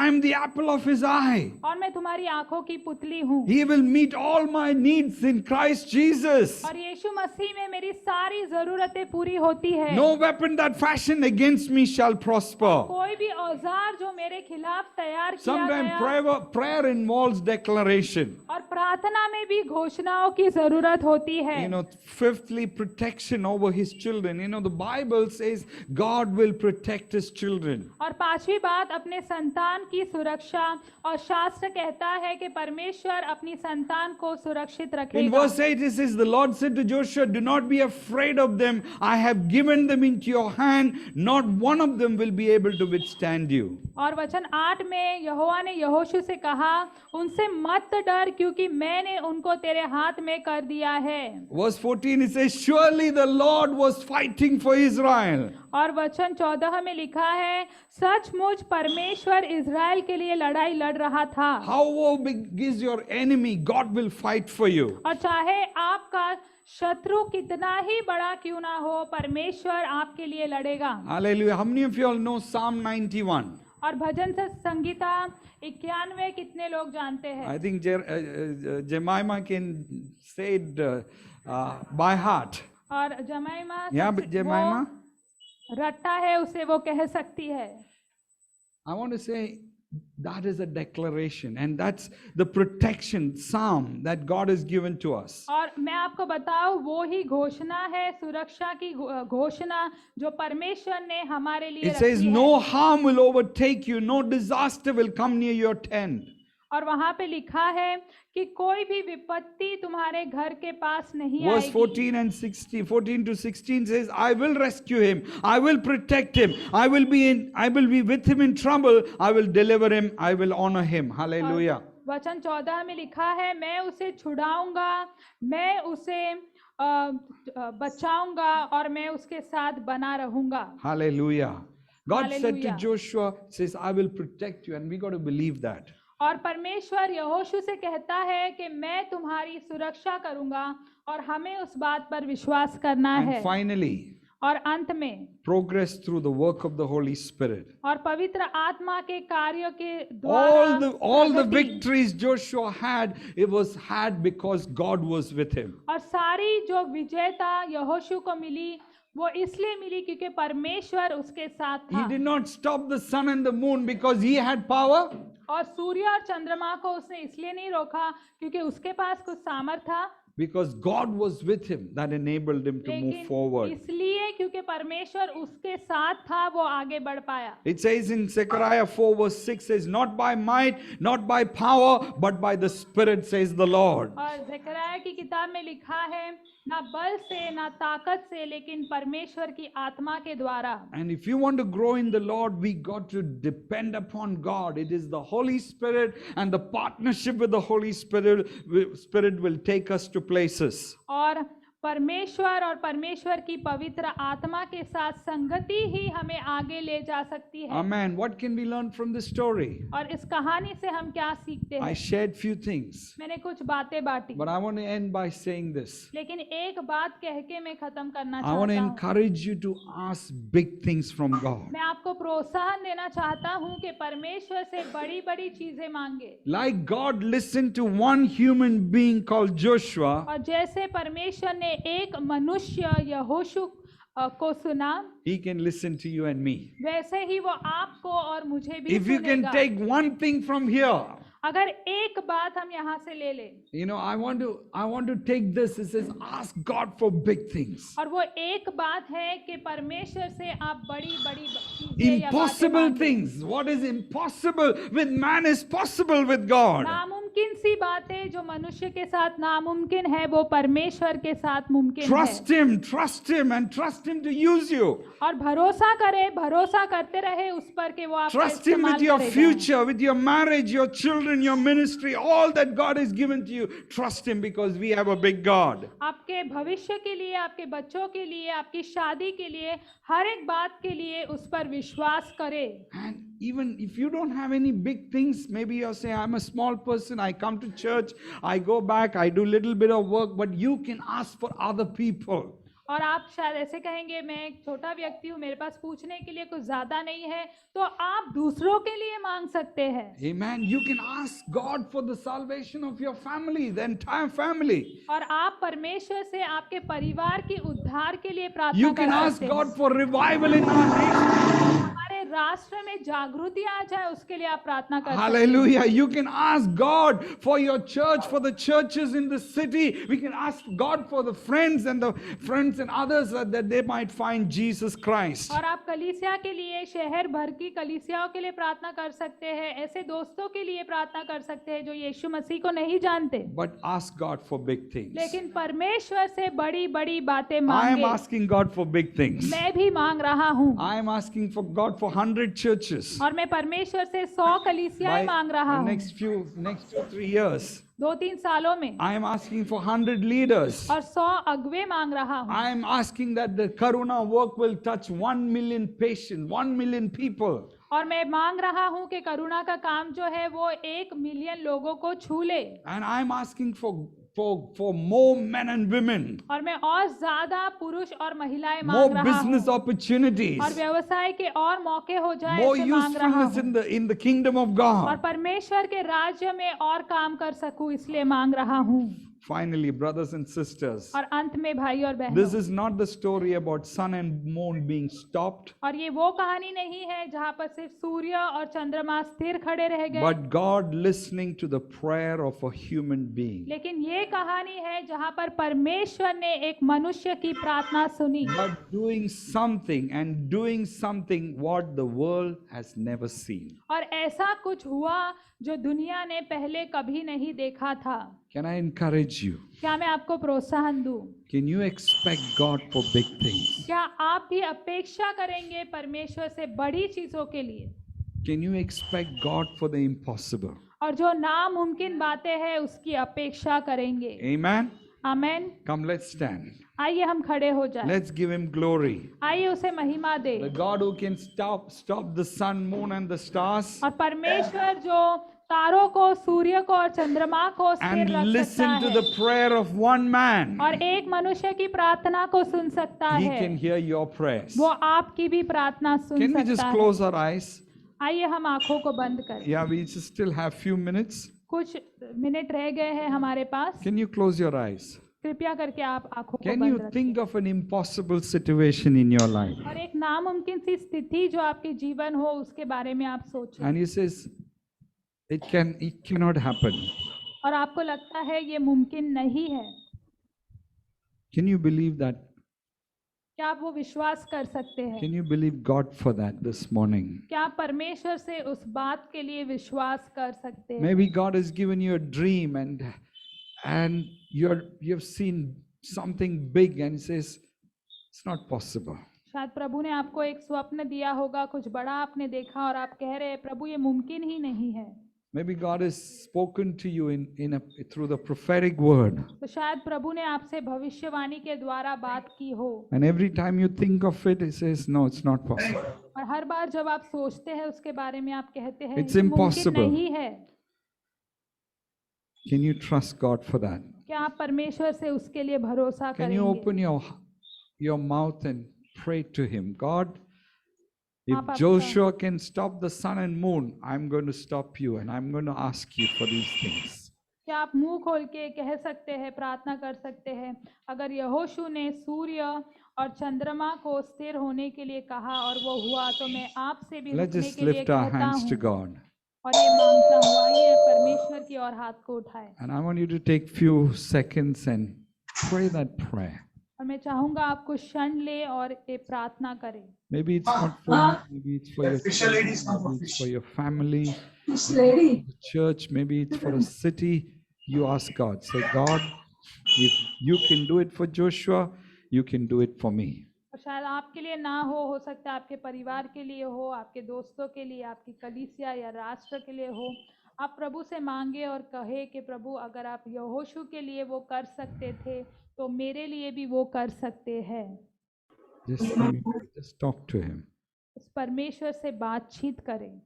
am the apple of His eye. और मैं तुम्हारी आंखों की पुतली हूँ। He will meet all my needs in Christ Jesus. और यीशु मसीह में मेरी सारी जरूरतें पूरी होती है। No weapon that fashioned against me shall prosper. कोई भी औजार जो मेरे खिलाफ तैयार किया Sometimes गया, prayer involves declaration. और प्रार्थना में भी घोषणाओं की जरूरत होती है। Fifthly, protection over His children. The Bible says God will protect His children. और पांचवी बात, अपने संतान की सुरक्षा, और शास्त्र कहता है कि परमेश्वर अपनी संतान को सुरक्षित In रखेगा। verse 8 it says, the Lord said to Joshua, do not be afraid of them. I have given them into your hand. Not one of them will be able to withstand you. और वचन 8 में यहोवा ने यहोशू से कहा, उनसे मत डर, क्योंकि मैंने उनको तेरे हाथ में कर दिया है। Verse 14 it says, surely the Lord was fighting for Israel. और वचन 14 में लिखा है, सचमुच परमेश्वर इज़राइल के लिए लड़ाई लड़ रहा था। How big is your enemy, God will fight for you. और चाहे आपका शत्रु कितना ही बड़ा क्यों ना हो, परमेश्वर आपके लिए लड़ेगा। Hallelujah. How many of you all know Psalm 91? और भजन संगीता 91 कितने लोग जानते हैं? I think Jemima can say it by heart. और जमाइमा, Yeah, Jemima. रट्टा है, उसे वो कह सकती है। I want to say, That is a declaration, and that's the protection psalm that God has given to us. और मैं आपको बताऊं, वो ही घोषणा है, सुरक्षा की घोषणा जो परमेश्वर ने हमारे लिए It says, रखी no है। harm will overtake you, no disaster will come near your tent. और वहां पे लिखा है कि कोई भी विपत्ति तुम्हारे घर के पास नहीं Verse आएगी। 14 to 16 says, I will rescue him, I will protect him, I will be with him in trouble, I will deliver him, I will honor him. Hallelujah. वचन 14 में लिखा है, मैं उसे छुड़ाऊंगा, मैं उसे बचाऊंगा और मैं उसके साथ बना रहूंगा। Hallelujah. God said to Hallelujah. Joshua, says, I will protect you, and we got to believe that. और परमेश्वर यहोशू से कहता है कि मैं तुम्हारी सुरक्षा करूंगा और हमें उस बात पर विश्वास करना है। And finally, और अंत में progress through the work of the Holy Spirit. और पवित्र आत्मा के कार्यों के द्वारा All the Pragati. victories Joshua had, it was had because God was with him. और सारी जो विजेता यहोशू को मिली वो इसलिए मिली क्योंकि परमेश्वर उसके साथ He था। did not stop the sun and the moon because he had power. और सूर्य और चंद्रमा को उसने इसलिए नहीं रोका क्योंकि उसके पास कुछ सामर्थ था, Because God was with him, that enabled him to move लेकिन forward. इसलिए क्योंकि परमेश्वर उसके साथ था वो आगे बढ़ पाया। It says in Zechariah 4 verse 6 says, not by might, not by power, but by the Spirit, says the Lord. और ज़करया की किताब में लिखा है, ना बल से ना ताकत से लेकिन परमेश्वर की आत्मा के द्वारा। And if you want to grow in the Lord, we got to depend upon God. It is the Holy Spirit, and the partnership with the Holy Spirit will take us to places. और परमेश्वर और परमेश्वर की पवित्र आत्मा के साथ संगति ही हमें आगे ले जा सकती है। Amen. What can we learn from this story? और इस कहानी से हम क्या सीखते I हैं? shared few things, मैंने कुछ बातें बांटी, but I want to end by saying this. लेकिन एक बात कह के मैं खत्म करना I want to चाहता हूँ। encourage you to ask big things from God. मैं आपको प्रोत्साहन देना चाहता हूँ कि परमेश्वर से बड़ी बड़ी चीजें मांगे। Like God listened to one human being called Joshua, और जैसे परमेश्वर ने एक मनुष्य यहोशू को सुना, He can listen to you and me. वैसे ही वो आपको और मुझे भी If you can सुनेगा। take one thing from here, अगर एक बात हम यहाँ से ले लें, you know, I want to take this. It says, ask God for big things. और वो एक बात है कि परमेश्वर से आप बड़ी बड़ी चीजें या बातें Impossible मांगे। things. What is impossible with man is possible with God. नामुमकिन सी बातें जो मनुष्य के साथ नामुमकिन है वो परमेश्वर के साथ मुमकिन है। Trust Him, and trust Him to use you. और भरोसा करे, भरोसा करते रहे उस पर कि वो आपका Trust Him इस्तेमाल with your करेगा। future, with your marriage, your children, your ministry, all that God has given to you. Trust Him because we have a big God. आपके भविष्य के लिए, आपके बच्चों के लिए, आपकी शादी के लिए, हर एक बात के लिए उस पर विश्वास करे। And even if you don't have any big things, maybe you're saying, I'm a small person, I come to church, I go back, I do little bit of work, but you can ask for other people. और आप शायद ऐसे कहेंगे, मैं एक छोटा व्यक्ति हूँ, मेरे पास पूछने के लिए कुछ ज्यादा नहीं है, तो आप दूसरों के लिए मांग सकते हैं। Amen. You can ask God for the salvation of your family, the entire family. और आप परमेश्वर से आपके परिवार की उद्धार के लिए प्रार्थना You कर can ask सकते हैं। God for revival in our nation. हमारे राष्ट्र में जागृति आ जाए उसके लिए आप प्रार्थना कर सकते हैं। Hallelujah. You can ask God for your church, for the churches in the city. We can ask God for the friends and others that they might find Jesus Christ. और आप कलीसिया के लिए, शहर भर की कलीसियाओं के लिए प्रार्थना कर सकते हैं, ऐसे दोस्तों के लिए प्रार्थना कर सकते हैं जो यीशु मसीह को नहीं जानते। But ask God for big things. लेकिन परमेश्वर से बड़ी बड़ी बातें I am मांगे। asking God for big things. मैं भी मांग रहा हूँ I am asking for God for 100 churches. और मैं परमेश्वर से 100 कलीसियाएं मांग रहा the हूँ। next 2-3 years. 2-3 सालों में I am asking for 100 leaders. और 100 अगुवे मांग रहा हूँ। I am asking that the Karuna work will touch 1 million patients, 1 million people. और मैं मांग रहा हूँ कि करुणा का काम जो है वो 1 मिलियन लोगों को छू ले। And I am asking for more men and women, और मैं और ज्यादा पुरुष और महिलाएं more मांग रहा business हूँ। opportunities, और व्यवसाय के और मौके हो जाए more ऐसे मांग रहा usefulness हूँ। in the kingdom of और God. परमेश्वर के राज्य में और काम कर सकूं इसलिए मांग रहा हूँ। finally, brothers and sisters, और अंत में भाई और this बहनों, is not the story about sun and moon being stopped, और ये वो कहानी नहीं है जहाँ पर सिर्फ सूर्य और चंद्रमा स्थिर खड़े रह गए, but God listening to the prayer of a human being. लेकिन ये कहानी है जहाँ पर परमेश्वर ने एक मनुष्य की प्रार्थना सुनी But doing something what the world has never seen. और ऐसा कुछ हुआ जो दुनिया ने पहले कभी नहीं देखा था। Can I encourage you? क्या मैं आपको प्रोत्साहन दूं? Can you expect God for big things? क्या आप भी अपेक्षा करेंगे परमेश्वर से बड़ी चीजों के लिए? Can you expect God for the impossible? और जो नामुमकिन बातें हैं उसकी अपेक्षा करेंगे। Amen? Amen. Come, let's stand. आइए हम खड़े हो जाएं। Let's give him glory. आइए उसे महिमा दे। The God who can stop the sun, moon and the stars और परमेश्वर जो तारों को, सूर्य को और चंद्रमा को स्थिर and रख सकता listen to है the prayer of one man. और एक मनुष्य की प्रार्थना को सुन सकता He है, can hear your prayers. वो आपकी भी प्रार्थना सुन Can we just सकता है। close our eyes? आइए हम आंखों को बंद करें। Yeah, we just still have few minutes. कुछ मिनट रह गए हैं हमारे पास। Can you close your eyes? कृपया करके आप आंखों को Can बंद you रखें। think of an impossible situation in your life? और एक नामुमकिन सी स्थिति जो आपके जीवन हो उसके बारे में आप सोचें And he says, it cannot happen. और आपको लगता है ये मुमकिन नहीं है। Can you believe that? क्या आप वो विश्वास कर सकते हैं? Can you believe God for that this morning? क्या आप परमेश्वर से उस बात के लिए विश्वास कर सकते हैं? Maybe God has given you a dream and you've seen something big and he says, it's not possible. शायद प्रभु ने आपको एक स्वप्न दिया होगा, कुछ बड़ा आपने देखा और आप कह रहे हैं प्रभु ये मुमकिन ही नहीं है। Maybe God has spoken to you through the prophetic word. तो शायद प्रभु ने आपसे भविष्यवाणी के द्वारा बात की हो And every time you think of it, he says, no, it's not possible. और हर बार जब आप सोचते हैं उसके बारे में आप कहते हैं It's ये मुमकिन impossible. नहीं है। Can you trust God for that? क्या आप परमेश्वर से उसके लिए भरोसा Can you करेंगे? open your mouth and pray to him? God, if आप अपना- Joshua can stop the sun and moon, I'm going to stop you and I'm going to ask you for these things. क्या आप मुंह खोल के कह सकते हैं, प्रार्थना कर सकते हैं, अगर यहोशू ने सूर्य और चंद्रमा को स्थिर होने के लिए कहा और वो हुआ तो मैं आपसे भी Let's रुकने just के लिए lift our कहता hands to हूँ God. और ये मांगता हूँ। आइए परमेश्वर की ओर हाथ को उठाए And I want you to take few seconds and pray that prayer. और मैं चाहूंगा आपको क्षण ले और ये प्रार्थना करें। Maybe it's not for you, maybe it's for your children, maybe it's for your family, This lady. the church, maybe it's for a city. You ask God, say, God, if you can do it for Joshua, you can do it for me. और शायद आपके लिए ना हो सकता है आपके परिवार के लिए हो, आपके दोस्तों के लिए, आपकी कलीसिया या राष्ट्र के लिए हो। आप प्रभु से मांगे और कहे कि प्रभु अगर आप यहोशू के लिए वो कर सकते थे तो मेरे लिए भी वो कर सकते हैं। Just talk to him. उस परमेश्वर से बातचीत करें।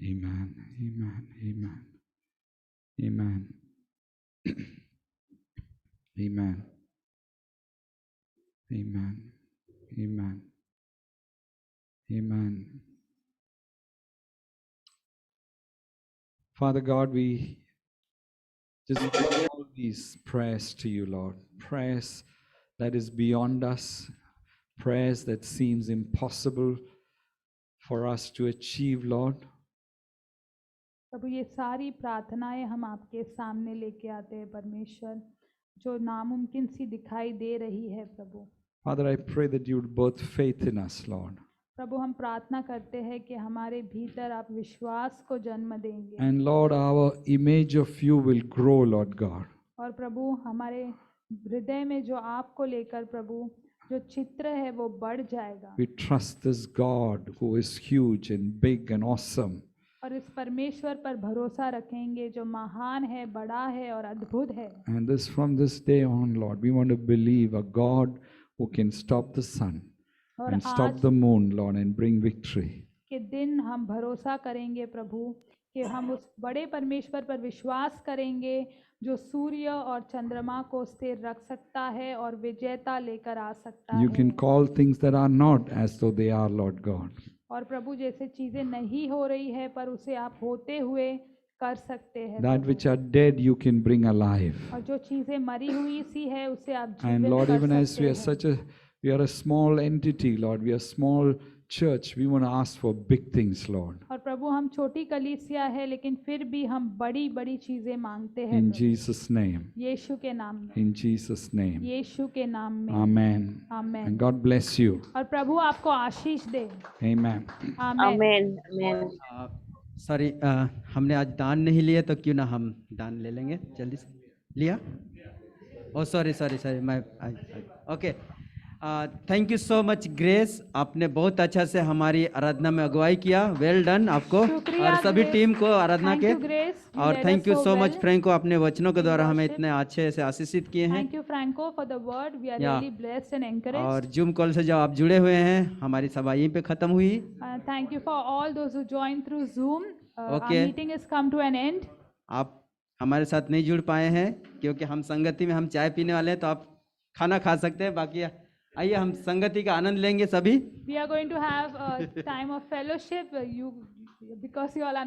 Amen, amen, amen, amen, amen, amen, amen, amen. Father God, we just bring all these prayers to you, Lord. Prayers that is beyond us, prayers that seems impossible for us to achieve, Lord. प्रभु ये सारी प्रार्थनाएं हम आपके सामने लेके आते हैं परमेश्वर, जो नामुमकिन सी दिखाई दे रही है प्रभु। Father, I pray that you would birth faith in us, Lord. प्रभु हम प्रार्थना करते हैं कि हमारे भीतर आप विश्वास को जन्म देंगे And Lord, our image of you will grow, Lord God. और प्रभु हमारे हृदय में जो आपको लेकर प्रभु जो चित्र है वो बढ़ जाएगा We trust this God who is huge and big and awesome. और इस परमेश्वर पर भरोसा रखेंगे जो महान है, बड़ा है और अद्भुत है। And this from this day on, Lord, we want to believe a God who can stop the sun और and stop आज the moon, Lord, and bring victory. के दिन हम भरोसा करेंगे प्रभु कि हम उस बड़े परमेश्वर पर विश्वास करेंगे जो सूर्य और चंद्रमा को स्थिर रख सकता है और विजेता लेकर आ सकता You है। can call things that are not as though they are, Lord God. और प्रभु जैसे चीजें नहीं हो रही है पर उसे आप होते हुए कर सकते हैं That Prabhu. which are dead, you can bring alive. और जो चीजें मरी हुई सी है उसे आप And जीवित Lord, कर even as सकते we are हैं। such a, we are a small entity, Lord, we are a small church, we want to ask for big things, Lord. और प्रभु हम छोटी कलीसिया है लेकिन फिर भी हम बड़ी बड़ी चीजें मांगते हैं In प्रभु। Jesus' name. यीशु के नाम में, In Jesus' name. यीशु के नाम में। Amen. Amen. And God bless you. और प्रभु आपको आशीष दे। Amen. आमेन। सॉरी, हमने आज दान नहीं लिए तो क्यों ना हम दान ले लेंगे जल्दी से। लिया? ओ सॉरी सॉरी सॉरी, मैं okay. Thank you so much grace, आपने बहुत अच्छा से हमारी आराधना में अगुवाई किया। वेल डन आपको शुक्रिया और सभी ग्रेस। टीम को आराधना Thank के। you, Grace. You और led thank us you so so much well. Franco, अपने वचनों के द्वारा हमें worship. इतने अच्छे से आशीषित किए हैं। Thank you, Franco, for the word. We are Yeah. really blessed and encouraged. और जूम कॉल से जब आप जुड़े हुए हैं, हमारी सभा यहीं पे खत्म हुई। Thank you for all those who joined through Zoom. Okay. Our meeting has come to an end. आप हमारे साथ नहीं जुड़ पाए हैं क्योंकि हम संगति में हम चाय पीने वाले हैं, तो आप खाना खा सकते हैं। बाकी आइए हम संगति का आनंद लेंगे सभी। We are going to have a time of fellowship. Because you all are